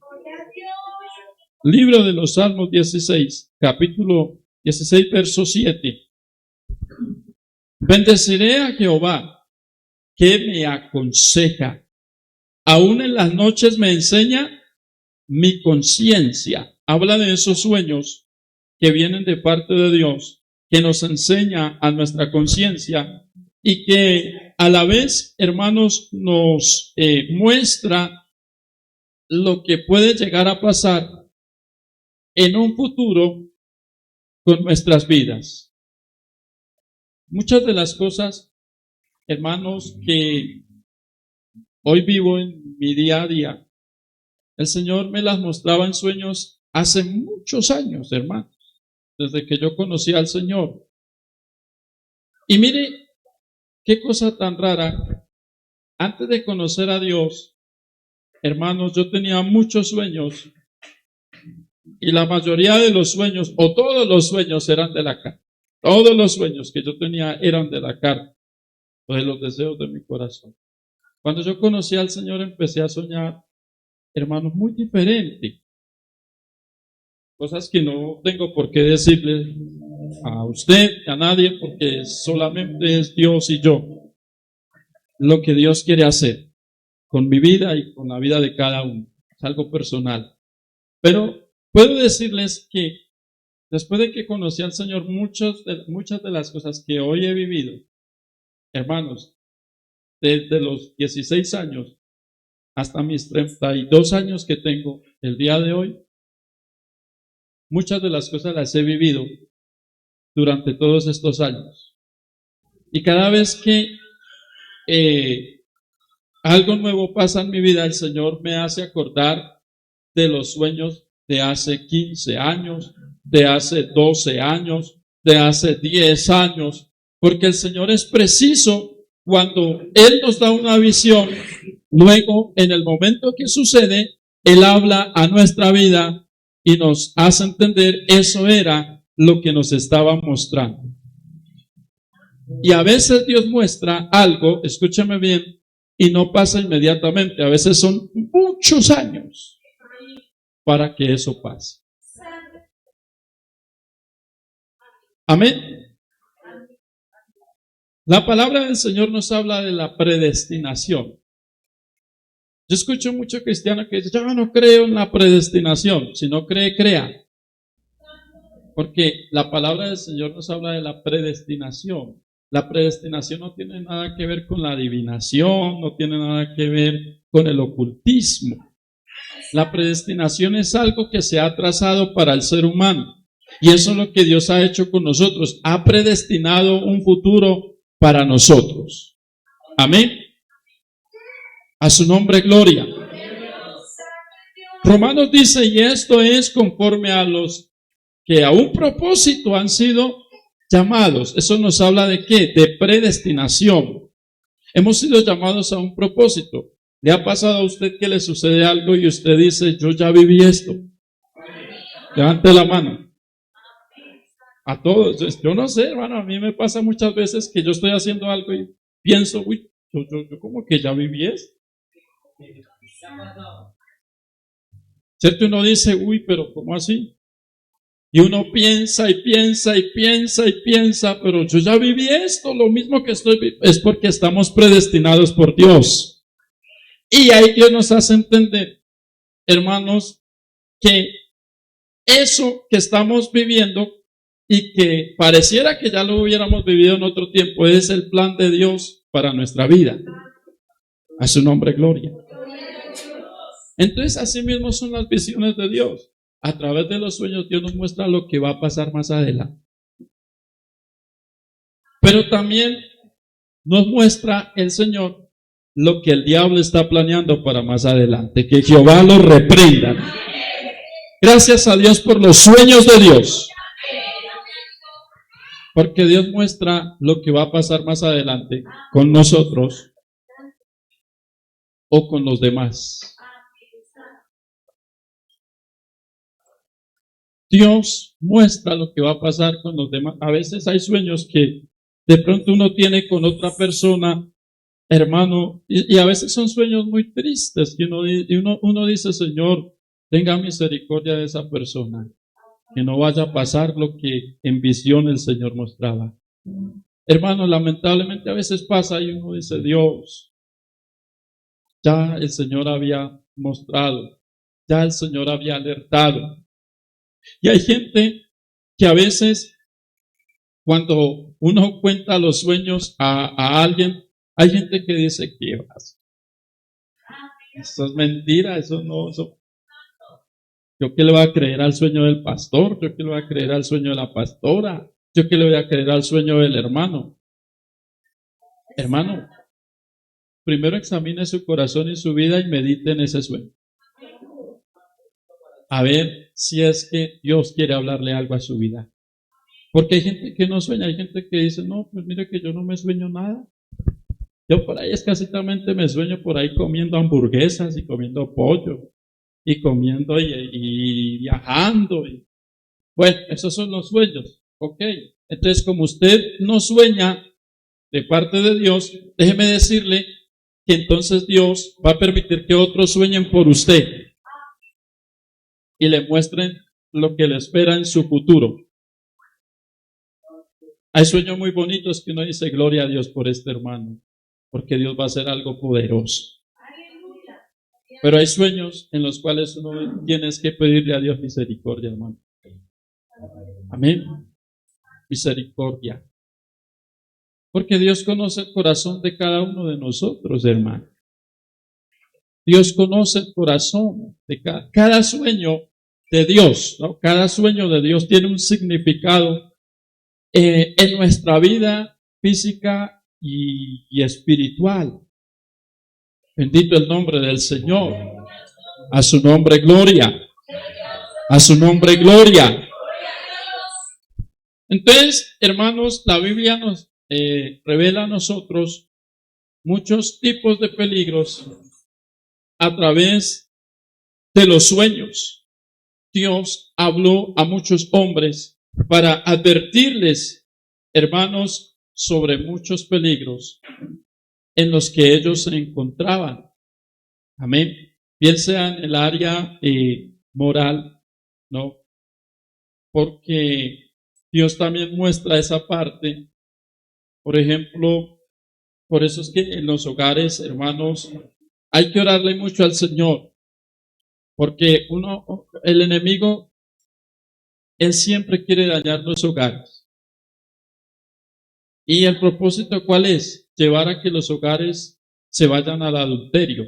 Libro de los Salmos 16, capítulo 16, verso 7. Bendeciré a Jehová, que me aconseja. Aún en las noches me enseña mi conciencia. Habla de esos sueños que vienen de parte de Dios, que nos enseña a nuestra conciencia y que a la vez, hermanos, nos muestra lo que puede llegar a pasar en un futuro con nuestras vidas. Muchas de las cosas, hermanos, que hoy vivo en mi día a día, el Señor me las mostraba en sueños hace muchos años, hermanos, desde que yo conocí al Señor. Y mire, qué cosa tan rara, antes de conocer a Dios, Hermanos, yo tenía muchos sueños y la mayoría de los sueños, o todos los sueños eran de la carne. Todos los sueños que yo tenía eran de la carne, o de los deseos de mi corazón. Cuando yo conocí al Señor empecé a soñar, hermanos, muy diferente. Cosas que no tengo por qué decirle a usted, a nadie, porque solamente es Dios y yo lo que Dios quiere hacer con mi vida y con la vida de cada uno. Es algo personal. Pero puedo decirles que después de que conocí al Señor, muchas de las cosas que hoy he vivido, hermanos, desde los 16 años hasta mis 32 años que tengo el día de hoy, muchas de las cosas las he vivido durante todos estos años. Y cada vez que algo nuevo pasa en mi vida, el Señor me hace acordar de los sueños de hace 15 años, de hace 12 años, de hace 10 años, porque el Señor es preciso cuando Él nos da una visión, luego en el momento que sucede, Él habla a nuestra vida y nos hace entender eso era lo que nos estaba mostrando. Y a veces Dios muestra algo, escúchame bien, y no pasa inmediatamente, a veces son muchos años para que eso pase. Amén. La palabra del Señor nos habla de la predestinación. Yo escucho mucho cristiano que dice, yo no creo en la predestinación, si no cree, crea. Porque la palabra del Señor nos habla de la predestinación. La predestinación no tiene nada que ver con la adivinación, no tiene nada que ver con el ocultismo. La predestinación es algo que se ha trazado para el ser humano. Y eso es lo que Dios ha hecho con nosotros. Ha predestinado un futuro para nosotros. Amén. A su nombre, gloria. Romanos dice, y esto es conforme a los que a un propósito han sido llamados. Eso nos habla de qué? De predestinación. Hemos sido llamados a un propósito. ¿Le ha pasado a usted que le sucede algo y usted dice, yo ya viví esto? Levante la mano. A todos. Yo no sé, hermano, a mí me pasa muchas veces que yo estoy haciendo algo y pienso, uy, yo como que ya viví esto. ¿Cierto? Uno dice, uy, pero ¿cómo así? Y uno piensa y piensa y piensa y piensa, pero yo ya viví esto, lo mismo que estoy, es porque estamos predestinados por Dios. Y ahí Dios nos hace entender, hermanos, que eso que estamos viviendo y que pareciera que ya lo hubiéramos vivido en otro tiempo, es el plan de Dios para nuestra vida. A su nombre, gloria. Entonces, así mismo son las visiones de Dios. A través de los sueños Dios nos muestra lo que va a pasar más adelante. Pero también nos muestra el Señor lo que el diablo está planeando para más adelante. Que Jehová lo reprenda. Gracias a Dios por los sueños de Dios. Porque Dios muestra lo que va a pasar más adelante con nosotros o con los demás. Dios muestra lo que va a pasar con los demás. A veces hay sueños que de pronto uno tiene con otra persona, hermano, y a veces son sueños muy tristes, y uno dice, Señor, tenga misericordia de esa persona, que no vaya a pasar lo que en visión el Señor mostraba. Hermano, lamentablemente a veces pasa y uno dice, Dios, ya el Señor había mostrado, ya el Señor había alertado. Y hay gente que a veces, cuando uno cuenta los sueños a alguien, hay gente que dice, ¿qué vas? Eso es mentira, eso no, eso. ¿Yo qué le voy a creer al sueño del pastor? ¿Yo qué le voy a creer al sueño de la pastora? ¿Yo qué le voy a creer al sueño del hermano? Hermano, primero examine su corazón y su vida y medite en ese sueño. A ver si es que Dios quiere hablarle algo a su vida. Porque hay gente que no sueña, hay gente que dice, no, pues mire que yo no me sueño nada. Yo por ahí escasitamente me sueño por ahí comiendo hamburguesas y comiendo pollo y comiendo y viajando. Bueno, esos son los sueños. Ok. Entonces, como usted no sueña de parte de Dios, déjeme decirle que entonces Dios va a permitir que otros sueñen por usted y le muestren lo que le espera en su futuro. Hay sueños muy bonitos que uno dice, gloria a Dios por este hermano, porque Dios va a hacer algo poderoso. Pero hay sueños en los cuales uno tiene que pedirle a Dios misericordia, hermano. Amén. Misericordia. Porque Dios conoce el corazón de cada uno de nosotros, hermano. Dios conoce el corazón de cada sueño de Dios, ¿no? Cada sueño de Dios tiene un significado en nuestra vida física y espiritual. Bendito el nombre del Señor. A su nombre gloria. A su nombre gloria. Entonces, hermanos, la Biblia nos revela a nosotros muchos tipos de peligros a través de los sueños. Dios habló a muchos hombres para advertirles, hermanos, sobre muchos peligros en los que ellos se encontraban. Amén. Bien sea en el área moral, ¿no? Porque Dios también muestra esa parte. Por ejemplo, por eso es que en los hogares, hermanos, hay que orarle mucho al Señor. Porque el enemigo, él siempre quiere dañar los hogares. ¿Y el propósito cuál es? Llevar a que los hogares se vayan al adulterio.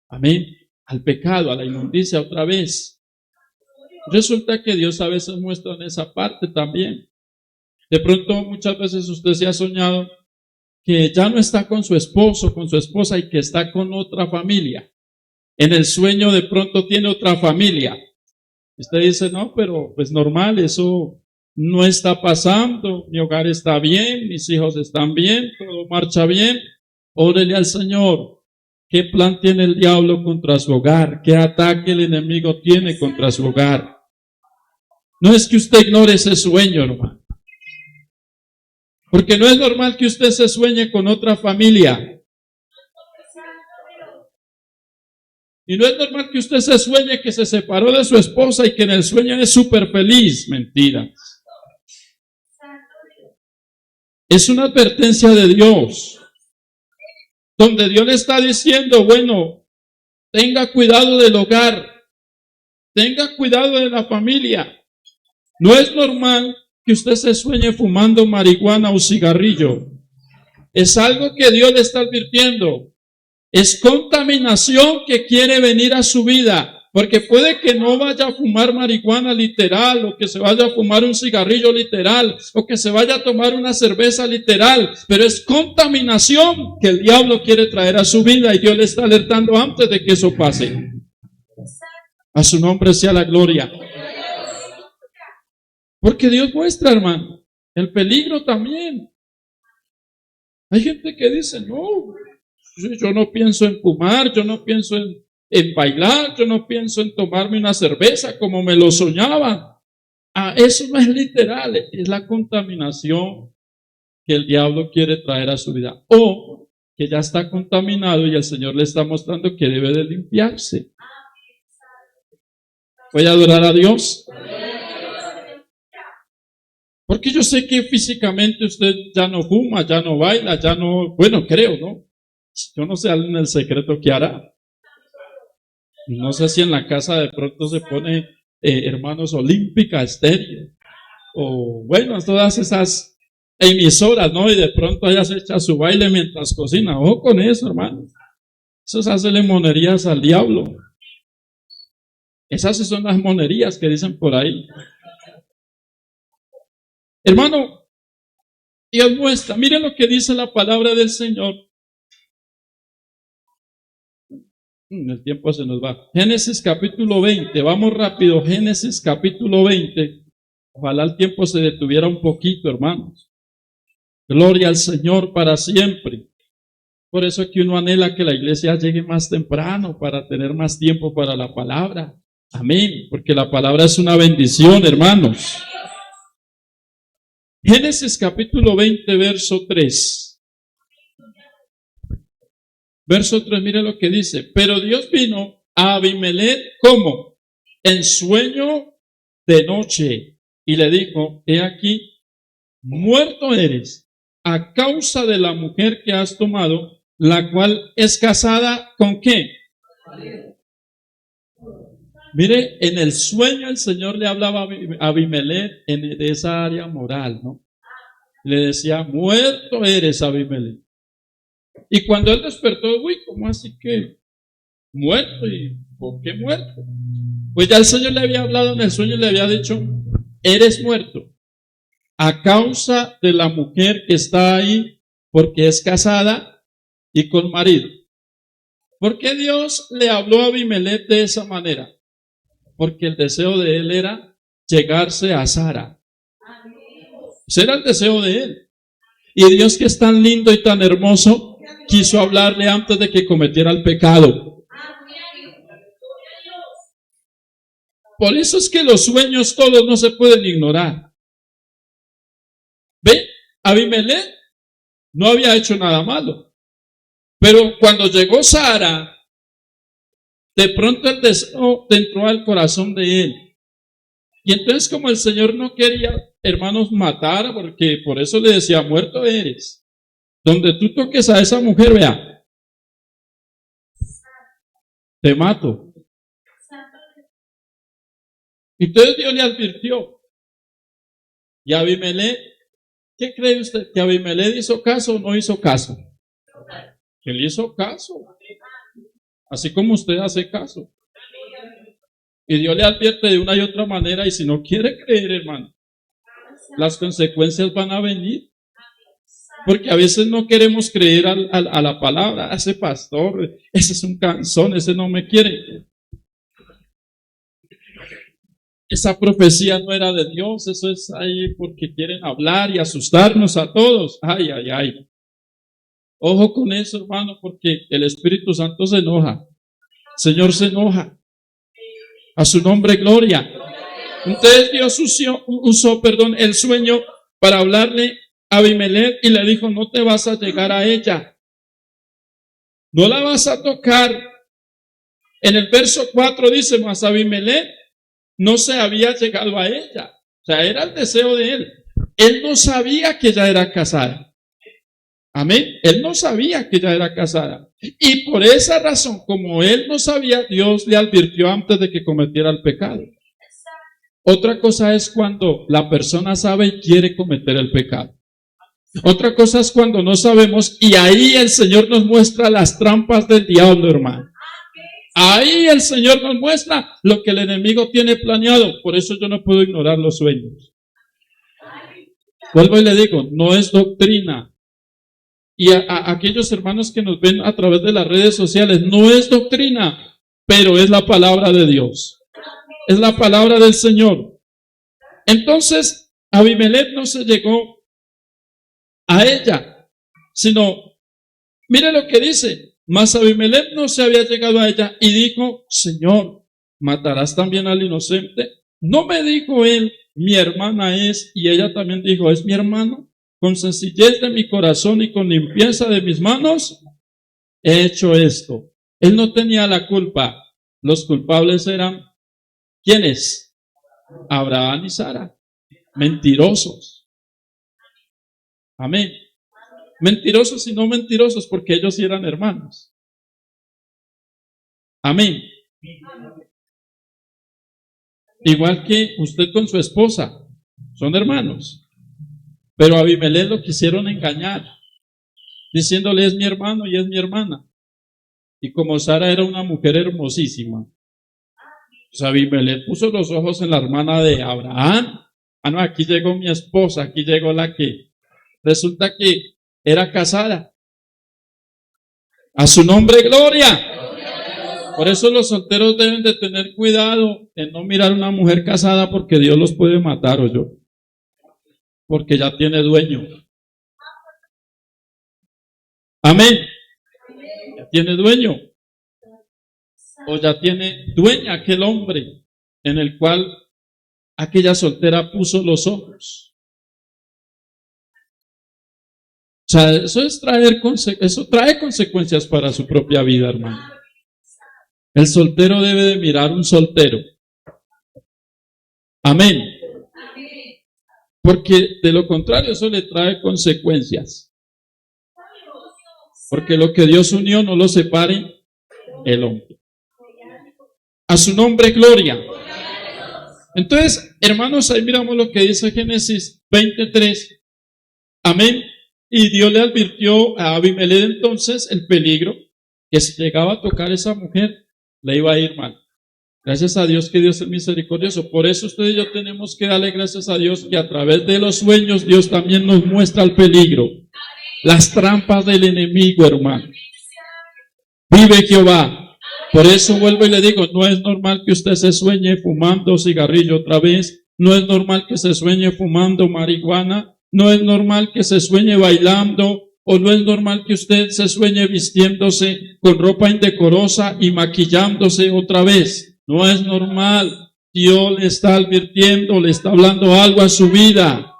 Amén. Al pecado, a la inmundicia otra vez. Resulta que Dios a veces muestra en esa parte también. De pronto, muchas veces usted se ha soñado que ya no está con su esposo, con su esposa y que está con otra familia. En el sueño de pronto tiene otra familia. Usted dice, no, pero pues normal, eso no está pasando. Mi hogar está bien, mis hijos están bien, todo marcha bien. Órele al Señor. ¿Qué plan tiene el diablo contra su hogar? ¿Qué ataque el enemigo tiene contra su hogar? No es que usted ignore ese sueño, hermano. Porque no es normal que usted se sueñe con otra familia. Y no es normal que usted se sueñe que se separó de su esposa y que en el sueño es súper feliz. Mentira. Es una advertencia de Dios. Donde Dios le está diciendo, bueno, tenga cuidado del hogar. Tenga cuidado de la familia. No es normal que usted se sueñe fumando marihuana o cigarrillo. Es algo que Dios le está advirtiendo. Es contaminación que quiere venir a su vida. Porque puede que no vaya a fumar marihuana literal, o que se vaya a fumar un cigarrillo literal, o que se vaya a tomar una cerveza literal, pero es contaminación que el diablo quiere traer a su vida y Dios le está alertando antes de que eso pase. A su nombre sea la gloria. Porque Dios muestra, hermano, el peligro también. Hay gente que dice, no, yo no pienso en fumar, yo no pienso en bailar, yo no pienso en tomarme una cerveza como me lo soñaba. Eso no es literal, es la contaminación que el diablo quiere traer a su vida. O que ya está contaminado y el Señor le está mostrando que debe de limpiarse. Voy a adorar a Dios. Porque yo sé que físicamente usted ya no fuma, ya no baila, ya no, bueno, creo, ¿no? Yo no sé en el secreto qué hará. No sé si en la casa de pronto se pone, hermanos, Olímpica Estéreo, o bueno, todas esas emisoras, ¿no? Y de pronto ella se echa su baile mientras cocina. Ojo con eso, hermano. Eso se hace monerías al diablo. Esas son las monerías que dicen por ahí. Hermano, Dios muestra, miren lo que dice la palabra del Señor. El tiempo se nos va. Génesis capítulo 20, vamos rápido. Génesis capítulo 20. Ojalá el tiempo se detuviera un poquito, hermanos. Gloria al Señor para siempre. Por eso es que uno anhela que la iglesia llegue más temprano para tener más tiempo para la palabra. Amén, porque la palabra es una bendición, hermanos. Génesis capítulo 20, verso 3. Verso 3, mire lo que dice. Pero Dios vino a Abimelech, ¿cómo? En sueño de noche. Y le dijo, he aquí, muerto eres a causa de la mujer que has tomado, la cual es casada ¿con qué? Mire, en el sueño el Señor le hablaba a Abimelech de esa área moral, ¿no? Le decía, muerto eres, Abimelech. Y cuando él despertó, uy, ¿cómo así que muerto? ¿Y por qué muerto? Pues ya el Señor le había hablado en el sueño y le había dicho, eres muerto a causa de la mujer que está ahí, porque es casada y con marido. ¿Por qué Dios le habló a Abimelech de esa manera? Porque el deseo de él era llegarse a Sara. Ese era el deseo de él. Y Dios, que es tan lindo y tan hermoso, quiso hablarle antes de que cometiera el pecado. Por eso es que los sueños todos no se pueden ignorar. ¿Ve? Abimelech no había hecho nada malo. Pero cuando llegó Sara, de pronto el deseo entró al corazón de él. Y entonces, como el Señor no quería, hermanos, matar, porque por eso le decía, muerto eres. Donde tú toques a esa mujer, vea, te mato. Entonces Dios le advirtió. Y Abimelech, ¿qué cree usted? ¿Que Abimelech hizo caso o no hizo caso? Que él hizo caso. Así como usted hace caso. Y Dios le advierte de una y otra manera, y si no quiere creer, hermano, las consecuencias van a venir. Porque a veces no queremos creer a la palabra, a ese pastor, ese es un cansón, ese no me quiere. Esa profecía no era de Dios, eso es ahí porque quieren hablar y asustarnos a todos. Ay, ay, ay. Ojo con eso, hermano, porque el Espíritu Santo se enoja. El Señor se enoja. A su nombre, gloria. Entonces Dios usó el sueño para hablarle a Abimelech y le dijo, no te vas a llegar a ella. No la vas a tocar. En el verso 4 dice, mas Abimelech no se había llegado a ella. O sea, era el deseo de él. Él no sabía que ella era casada. Amén. Él no sabía que ella era casada. Y por esa razón, como él no sabía, Dios le advirtió antes de que cometiera el pecado. Otra cosa es cuando la persona sabe y quiere cometer el pecado. Otra cosa es cuando no sabemos, y ahí el Señor nos muestra las trampas del diablo, hermano. Ahí el Señor nos muestra lo que el enemigo tiene planeado. Por eso yo no puedo ignorar los sueños. Vuelvo y le digo, no es doctrina. Y a aquellos hermanos que nos ven a través de las redes sociales, no es doctrina, pero es la palabra de Dios. Es la palabra del Señor. Entonces, Abimelech no se llegó a ella, sino, mire lo que dice, mas Abimelech no se había llegado a ella y dijo, Señor, ¿matarás también al inocente? No me dijo él, mi hermana es, y ella también dijo, es mi hermano. Con sencillez de mi corazón y con limpieza de mis manos, he hecho esto. Él no tenía la culpa. Los culpables eran, ¿quiénes? Abraham y Sara. Mentirosos. Amén. Mentirosos y no mentirosos porque ellos sí eran hermanos. Amén. Igual que usted con su esposa, son hermanos. Pero a Abimelech lo quisieron engañar, diciéndole es mi hermano y es mi hermana. Y como Sara era una mujer hermosísima, pues Abimelech puso los ojos en la hermana de Abraham. Ah, no, aquí llegó mi esposa, aquí llegó la que resulta que era casada. A su nombre, gloria. Por eso los solteros deben de tener cuidado en no mirar a una mujer casada porque Dios los puede matar o yo. Porque ya tiene dueño. Amén. ya tiene dueño, o ya tiene dueña aquel hombre en el cual aquella soltera puso los ojos. O sea, eso trae consecuencias para su propia vida, hermano. El soltero debe de mirar un soltero. Amén. Porque de lo contrario eso le trae consecuencias. Porque lo que Dios unió no lo separe el hombre. A su nombre, gloria. Entonces, hermanos, ahí miramos lo que dice Génesis 23. Amén. Y Dios le advirtió a Abimelech entonces el peligro que si llegaba a tocar a esa mujer, le iba a ir mal. Gracias a Dios que Dios es misericordioso. Por eso usted y yo tenemos que darle gracias a Dios que a través de los sueños Dios también nos muestra el peligro, las trampas del enemigo, hermano. Vive Jehová. Por eso vuelvo y le digo, no es normal que usted se sueñe fumando cigarrillo otra vez, no es normal que se sueñe fumando marihuana, no es normal que se sueñe bailando, o no es normal que usted se sueñe vistiéndose con ropa indecorosa y maquillándose otra vez. No es normal. Dios le está advirtiendo, le está hablando algo a su vida.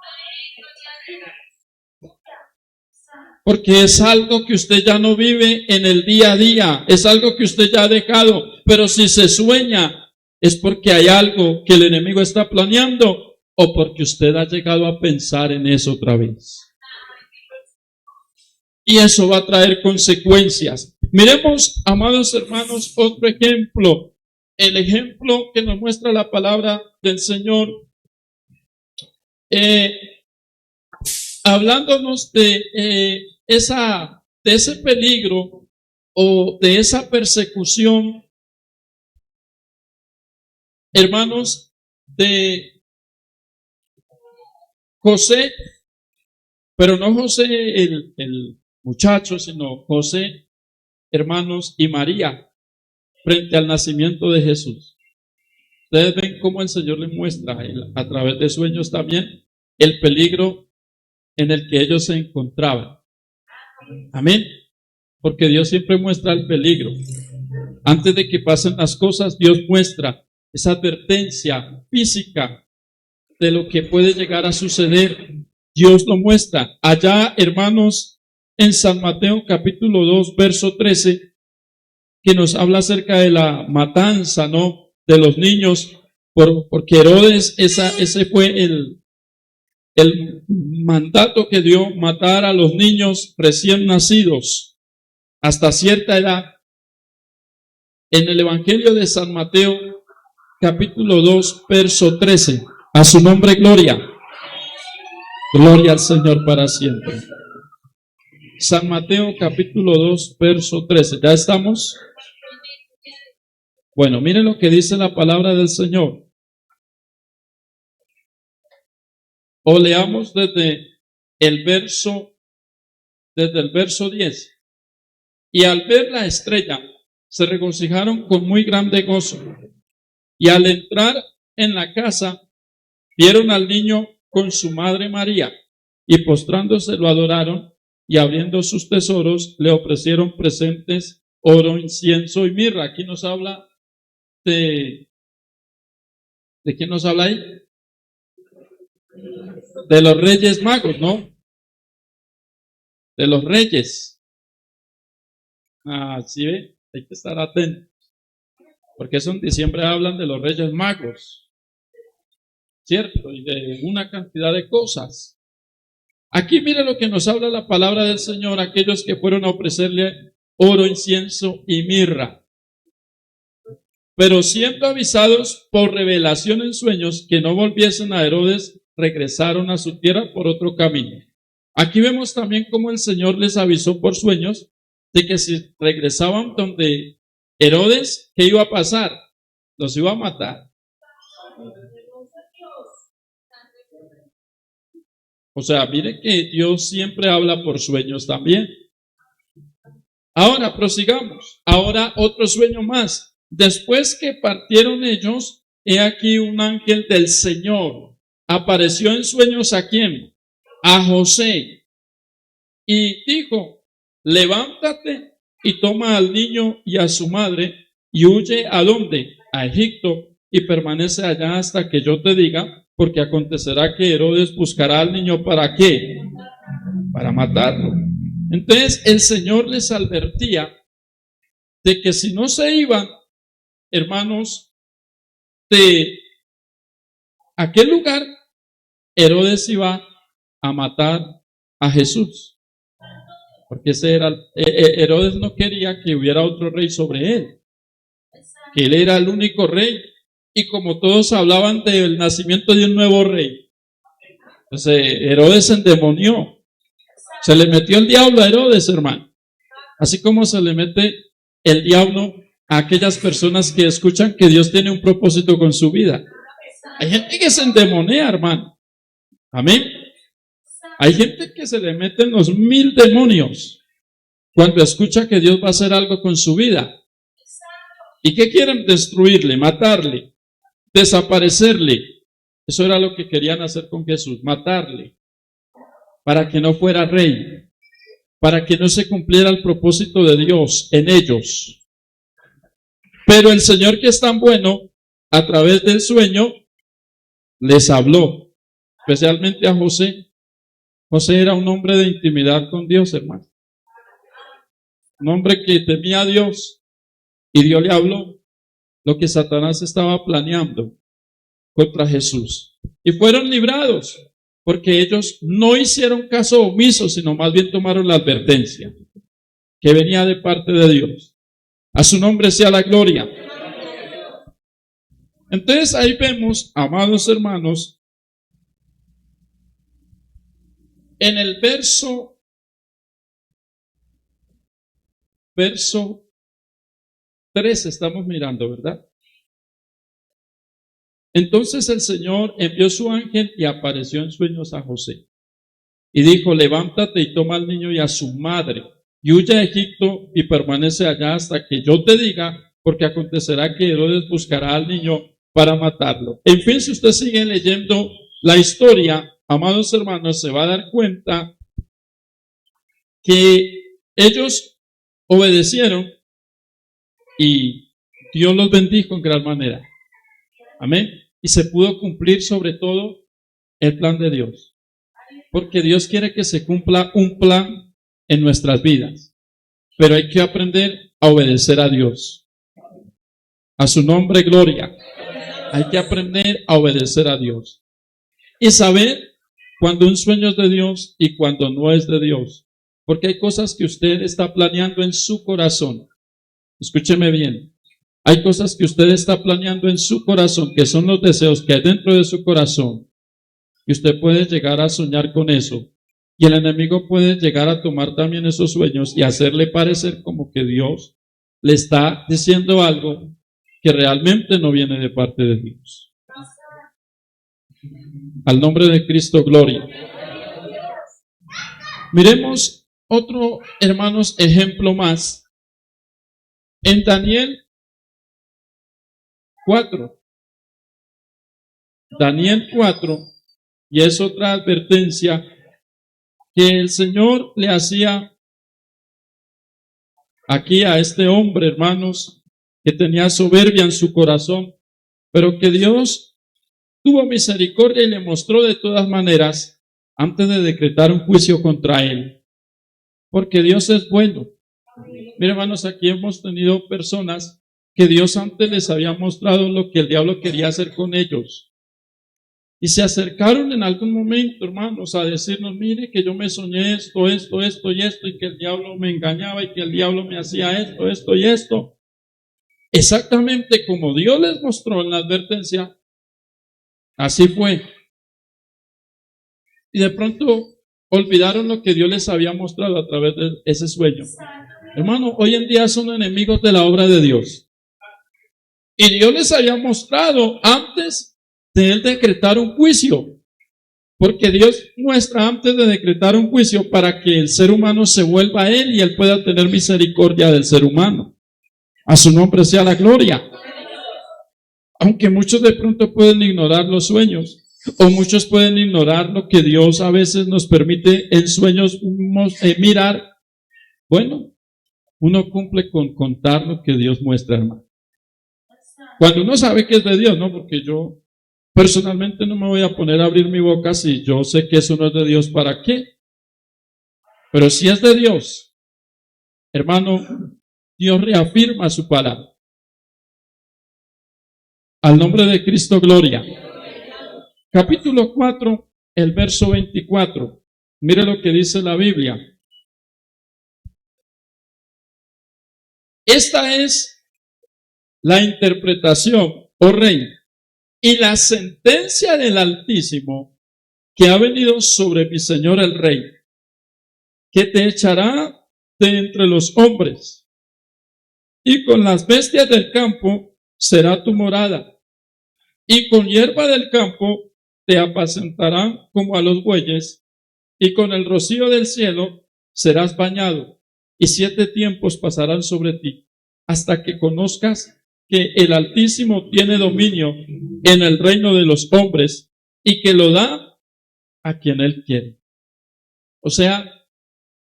Porque es algo que usted ya no vive en el día a día, es algo que usted ya ha dejado. Pero si se sueña, es porque hay algo que el enemigo está planeando o porque usted ha llegado a pensar en eso otra vez. Y eso va a traer consecuencias. Miremos, amados hermanos, otro ejemplo. El ejemplo que nos muestra la palabra del Señor. Hablándonos de ese peligro o de esa persecución, hermanos, de José, pero no José el muchacho, sino José, hermanos, y María, frente al nacimiento de Jesús. Ustedes ven cómo el Señor les muestra a través de sueños también el peligro en el que ellos se encontraban. Amén. Porque Dios siempre muestra el peligro. Antes de que pasen las cosas, Dios muestra esa advertencia física de lo que puede llegar a suceder. Dios lo muestra. Allá, hermanos, en San Mateo capítulo 2, verso 13, que nos habla acerca de la matanza, ¿no?, de los niños, porque Herodes, ese fue el mandato que dio, matar a los niños recién nacidos hasta cierta edad. En el Evangelio de San Mateo capítulo 2, verso 13, a su nombre gloria. Gloria al Señor para siempre. San Mateo capítulo 2, verso 13. ¿Ya estamos? Bueno, miren lo que dice la palabra del Señor. O leamos desde el verso 10. Y al ver la estrella, se regocijaron con muy grande gozo. Y al entrar en la casa, vieron al niño con su madre María, y postrándose lo adoraron, y abriendo sus tesoros, le ofrecieron presentes, oro, incienso y mirra. Aquí nos habla ¿de quién nos habla ahí? De los Reyes Magos, ¿no? De los Reyes. ¿Sí ve? Hay que estar atento. Porque eso en diciembre hablan de los Reyes Magos, ¿cierto? Y de una cantidad de cosas. Aquí mire lo que nos habla la palabra del Señor, aquellos que fueron a ofrecerle oro, incienso y mirra. Pero siendo avisados por revelación en sueños que no volviesen a Herodes, regresaron a su tierra por otro camino. Aquí vemos también cómo el Señor les avisó por sueños de que si regresaban donde Herodes, ¿qué iba a pasar? Los iba a matar. O sea, mire que Dios siempre habla por sueños también. Ahora, prosigamos. Ahora otro sueño más. Después que partieron ellos, he aquí un ángel del Señor apareció en sueños ¿a quién? A José. Y dijo, levántate y toma al niño y a su madre y huye ¿a dónde? A Egipto, y permanece allá hasta que yo te diga, porque acontecerá que Herodes buscará al niño ¿para qué? Para matarlo. Entonces el Señor les advertía de que si no se iban, hermanos, de aquel lugar, Herodes iba a matar a Jesús. Porque ese era, Herodes no quería que hubiera otro rey sobre él, que él era el único rey, y como todos hablaban del nacimiento de un nuevo rey, entonces Herodes se endemonió, se le metió el diablo a Herodes, hermano, así como se le mete el diablo a aquellas personas que escuchan que Dios tiene un propósito con su vida. Hay gente que se endemonea, hermano, amén. Hay gente que se le meten los 1000 demonios cuando escucha que Dios va a hacer algo con su vida. ¿Y qué quieren? Destruirle, matarle, desaparecerle. Eso era lo que querían hacer con Jesús, matarle, para que no fuera rey, para que no se cumpliera el propósito de Dios en ellos. Pero el Señor, que es tan bueno, a través del sueño les habló, especialmente a José. José era un hombre de intimidad con Dios, hermano. Un hombre que temía a Dios, y Dios le habló lo que Satanás estaba planeando contra Jesús. Y fueron librados, porque ellos no hicieron caso omiso, sino más bien tomaron la advertencia que venía de parte de Dios. A su nombre sea la gloria. Entonces ahí vemos, amados hermanos, en el verso 3 estamos mirando, ¿verdad? Entonces el Señor envió su ángel y apareció en sueños a José. Y dijo, levántate y toma al niño y a su madre, y huye a Egipto y permanece allá hasta que yo te diga, porque acontecerá que Herodes buscará al niño para matarlo. En fin, si usted sigue leyendo la historia, amados hermanos, se va a dar cuenta que ellos obedecieron y Dios los bendijo en gran manera. Amén. Y se pudo cumplir sobre todo el plan de Dios. Porque Dios quiere que se cumpla un plan en nuestras vidas. Pero hay que aprender a obedecer a Dios. A su nombre, gloria. Hay que aprender a obedecer a Dios. Y saber cuando un sueño es de Dios y cuando no es de Dios. Porque hay cosas que usted está planeando en su corazón. Escúcheme bien. Hay cosas que usted está planeando en su corazón, que son los deseos que hay dentro de su corazón. Y usted puede llegar a soñar con eso. Y el enemigo puede llegar a tomar también esos sueños y hacerle parecer como que Dios le está diciendo algo que realmente no viene de parte de Dios. Al nombre de Cristo, gloria. Miremos otro, hermanos, ejemplo más. En Daniel 4. Daniel 4, y es otra advertencia que el Señor le hacía aquí a este hombre, hermanos, que tenía soberbia en su corazón, pero que Dios tuvo misericordia y le mostró de todas maneras antes de decretar un juicio contra él, porque Dios es bueno. Mira, hermanos, aquí hemos tenido personas que Dios antes les había mostrado lo que el diablo quería hacer con ellos. Y se acercaron en algún momento, hermanos, a decirnos, mire que yo me soñé esto y esto, y que el diablo me engañaba y que el diablo me hacía esto y esto. Exactamente como Dios les mostró en la advertencia, así fue. Y de pronto olvidaron lo que Dios les había mostrado a través de ese sueño. Hermano, hoy en día son enemigos de la obra de Dios. Y Dios les había mostrado antes de él decretar un juicio, porque Dios muestra antes de decretar un juicio para que el ser humano se vuelva a él y él pueda tener misericordia del ser humano. A su nombre sea la gloria. Aunque muchos de pronto pueden ignorar los sueños, o muchos pueden ignorar lo que Dios a veces nos permite en sueños mirar. Bueno, uno cumple con contar lo que Dios muestra, hermano. Cuando uno sabe que es de Dios, ¿no? Porque yo personalmente no me voy a poner a abrir mi boca si yo sé que eso no es de Dios, ¿para qué? Pero si es de Dios, hermano, Dios reafirma su palabra. Al nombre de Cristo, gloria. Capítulo 4, el verso 24. Mire lo que dice la Biblia. Esta es la interpretación, oh rey, y la sentencia del Altísimo que ha venido sobre mi señor el rey, que te echará de entre los hombres, y con las bestias del campo será tu morada, y con hierba del campo te apacentarán como a los bueyes, y con el rocío del cielo serás bañado, y 7 tiempos pasarán sobre ti, hasta que conozcas que el Altísimo tiene dominio en el reino de los hombres, y que lo da a quien él quiere. O sea,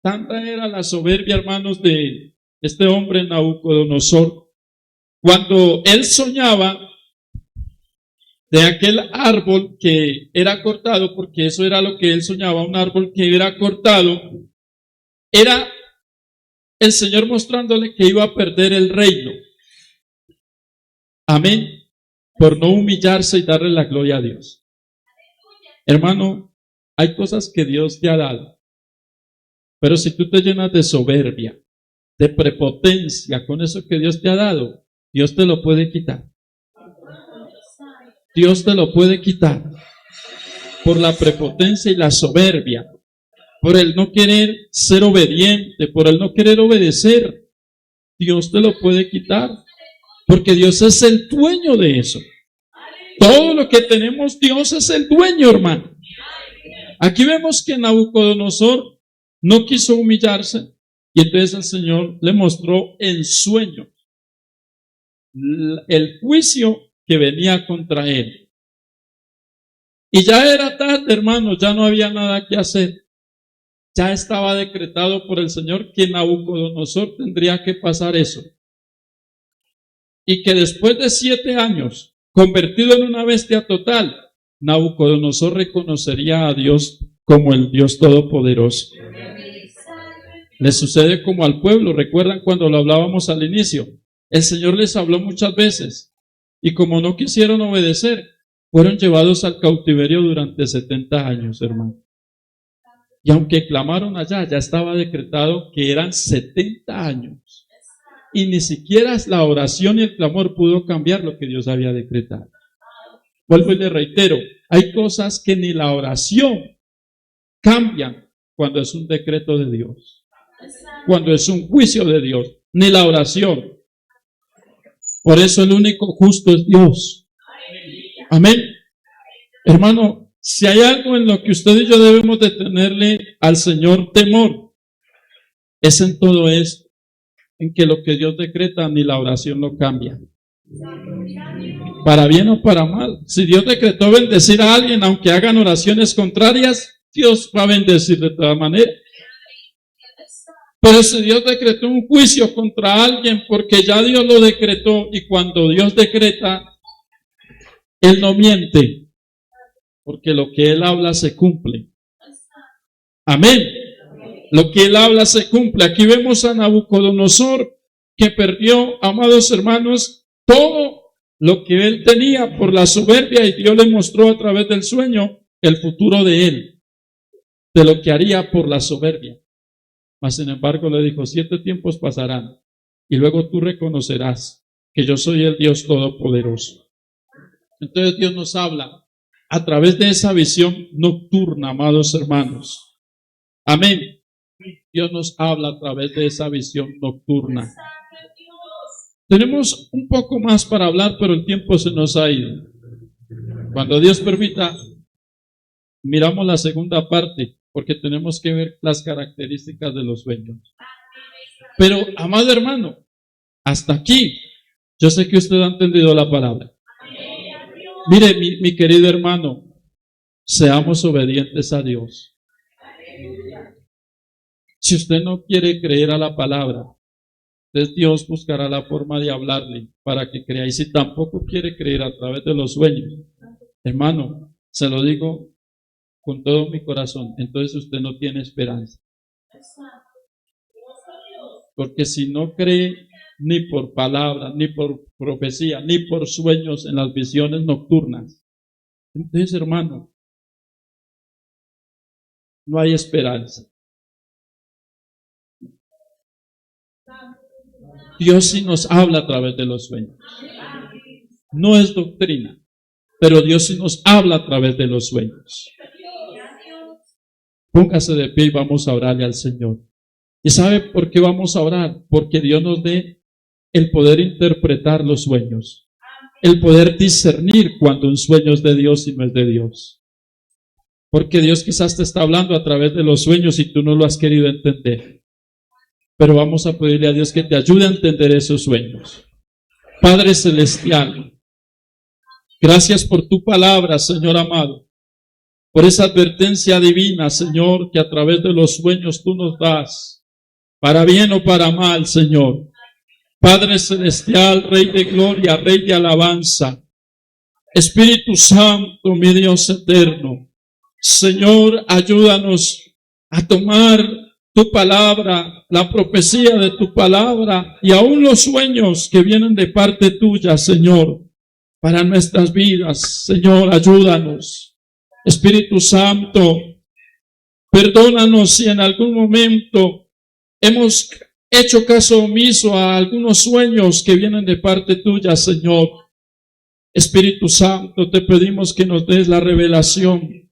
tanta era la soberbia, hermanos, de este hombre Nabucodonosor, cuando él soñaba de aquel árbol que era cortado, porque eso era lo que él soñaba, un árbol que era cortado, era el Señor mostrándole que iba a perder el reino. Amén. Por no humillarse y darle la gloria a Dios. Hermano, hay cosas que Dios te ha dado, pero si tú te llenas de soberbia, de prepotencia con eso que Dios te ha dado, Dios te lo puede quitar. Dios te lo puede quitar por la prepotencia y la soberbia, por el no querer ser obediente, por el no querer obedecer. Dios te lo puede quitar, porque Dios es el dueño de eso. Todo lo que tenemos, Dios es el dueño, hermano. Aquí vemos que Nabucodonosor no quiso humillarse, y entonces el Señor le mostró en sueño el juicio que venía contra él. Y ya era tarde, hermano, ya no había nada que hacer. Ya estaba decretado por el Señor que Nabucodonosor tendría que pasar eso. Y que después de 7 años, convertido en una bestia total, Nabucodonosor reconocería a Dios como el Dios Todopoderoso. Le sucede como al pueblo. ¿Recuerdan cuando lo hablábamos al inicio? El Señor les habló muchas veces, y como no quisieron obedecer, fueron llevados al cautiverio durante 70 años, hermano. Y aunque clamaron allá, ya estaba decretado que eran 70 años. Y ni siquiera la oración y el clamor pudo cambiar lo que Dios había decretado. Vuelvo y le reitero, hay cosas que ni la oración cambian cuando es un decreto de Dios, cuando es un juicio de Dios, ni la oración. Por eso el único justo es Dios. Amén. Hermano, si hay algo en lo que usted y yo debemos de tenerle al Señor temor, es en todo esto, en que lo que Dios decreta ni la oración lo cambia. Para bien o para mal. Si Dios decretó bendecir a alguien, aunque hagan oraciones contrarias, Dios va a bendecir de todas maneras. Pero si Dios decretó un juicio contra alguien, porque ya Dios lo decretó, y cuando Dios decreta, Él no miente, porque lo que Él habla se cumple. Amén. Lo que Él habla se cumple. Aquí vemos a Nabucodonosor que perdió, amados hermanos, todo lo que él tenía por la soberbia, y Dios le mostró a través del sueño el futuro de él, de lo que haría por la soberbia. Mas sin embargo le dijo: 7 tiempos pasarán y luego tú reconocerás que yo soy el Dios Todopoderoso. Entonces Dios nos habla a través de esa visión nocturna, amados hermanos. Amén. Dios nos habla a través de esa visión nocturna. Tenemos un poco más para hablar, pero el tiempo se nos ha ido. Cuando Dios permita, miramos la segunda parte, porque tenemos que ver las características de los sueños. Pero, amado hermano, hasta aquí, yo sé que usted ha entendido la palabra. Mire, mi querido hermano, seamos obedientes a Dios. Si usted no quiere creer a la palabra, Entonces Dios buscará la forma de hablarle para que crea. Y si tampoco quiere creer a través de los sueños, hermano, se lo digo con todo mi corazón, entonces usted no tiene esperanza. Porque si no cree ni por palabra, ni por profecía, ni por sueños en las visiones nocturnas, entonces, hermano, no hay esperanza. Dios sí nos habla a través de los sueños. No es doctrina, pero Dios sí nos habla a través de los sueños. Póngase de pie y vamos a orarle al Señor. ¿Y sabe por qué vamos a orar? Porque Dios nos dé el poder interpretar los sueños, el poder discernir cuando un sueño es de Dios y no es de Dios. Porque Dios quizás te está hablando a través de los sueños y tú no lo has querido entender. Pero vamos a pedirle a Dios que te ayude a entender esos sueños. Padre Celestial, gracias por tu palabra, Señor amado, por esa advertencia divina, Señor, que a través de los sueños tú nos das, para bien o para mal, Señor. Padre Celestial, Rey de gloria, Rey de alabanza, Espíritu Santo, mi Dios eterno, Señor, ayúdanos a tomar tu palabra, la profecía de tu palabra y aún los sueños que vienen de parte tuya, Señor, para nuestras vidas. Señor, ayúdanos. Espíritu Santo, perdónanos si en algún momento hemos hecho caso omiso a algunos sueños que vienen de parte tuya, Señor. Espíritu Santo, te pedimos que nos des la revelación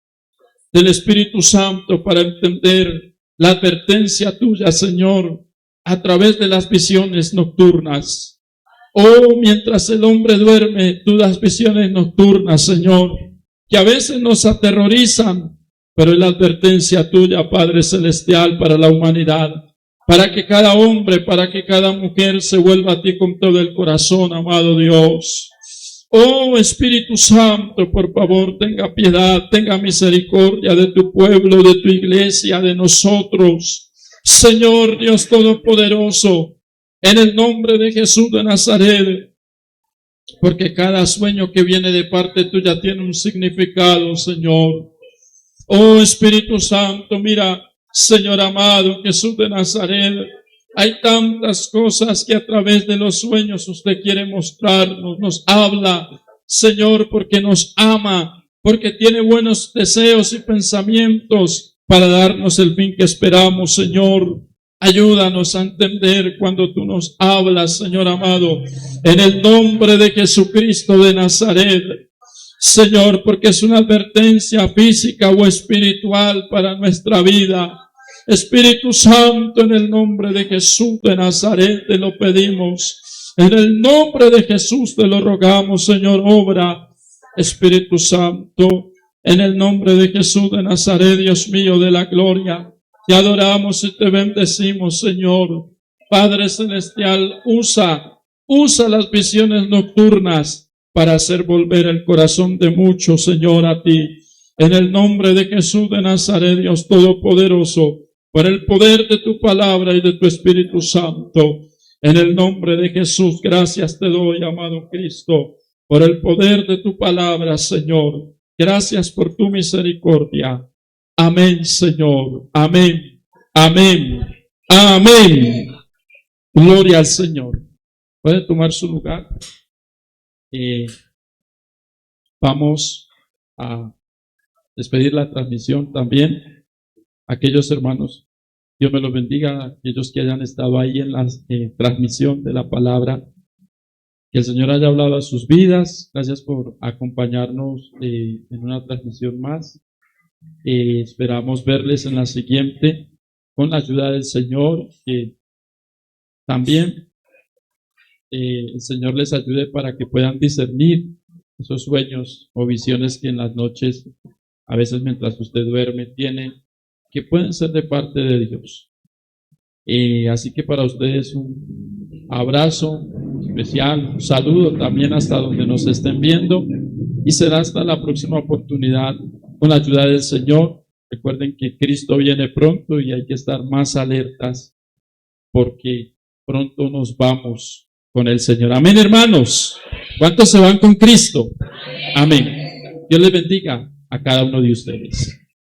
del Espíritu Santo para entender la advertencia tuya, Señor, a través de las visiones nocturnas. Oh, mientras el hombre duerme, tú das visiones nocturnas, Señor, que a veces nos aterrorizan, pero es la advertencia tuya, Padre Celestial, para la humanidad, para que cada hombre, para que cada mujer se vuelva a ti con todo el corazón, amado Dios. Oh Espíritu Santo, por favor, tenga piedad, tenga misericordia de tu pueblo, de tu iglesia, de nosotros. Señor Dios Todopoderoso, en el nombre de Jesús de Nazaret, porque cada sueño que viene de parte tuya tiene un significado, Señor. Oh Espíritu Santo, mira, Señor amado, Jesús de Nazaret, hay tantas cosas que a través de los sueños usted quiere mostrarnos, nos habla, Señor, porque nos ama, porque tiene buenos deseos y pensamientos para darnos el fin que esperamos, Señor. Ayúdanos a entender cuando tú nos hablas, Señor amado, en el nombre de Jesucristo de Nazaret, Señor, porque es una advertencia física o espiritual para nuestra vida. Espíritu Santo, en el nombre de Jesús de Nazaret te lo pedimos. En el nombre de Jesús te lo rogamos, Señor, obra. Espíritu Santo, en el nombre de Jesús de Nazaret, Dios mío de la gloria, te adoramos y te bendecimos, Señor. Padre Celestial, usa las visiones nocturnas para hacer volver el corazón de muchos, Señor, a ti. En el nombre de Jesús de Nazaret, Dios Todopoderoso, por el poder de tu palabra y de tu Espíritu Santo, en el nombre de Jesús, gracias te doy, amado Cristo, por el poder de tu palabra, Señor. Gracias por tu misericordia. Amén, Señor. Amén. Amén. Amén. Gloria al Señor. Puede tomar su lugar. Vamos a despedir la transmisión también. Aquellos hermanos, Dios me los bendiga, aquellos que hayan estado ahí en la transmisión de la palabra, que el Señor haya hablado a sus vidas. Gracias por acompañarnos en una transmisión más. Esperamos verles en la siguiente con la ayuda del Señor. También el Señor les ayude para que puedan discernir esos sueños o visiones que en las noches, a veces mientras usted duerme, tiene, que pueden ser de parte de Dios. Así que para ustedes un abrazo especial, un saludo también hasta donde nos estén viendo, y será hasta la próxima oportunidad con la ayuda del Señor. Recuerden que Cristo viene pronto y hay que estar más alertas porque pronto nos vamos con el Señor. Amén, hermanos. ¿Cuántos se van con Cristo? Amén. Dios les bendiga a cada uno de ustedes.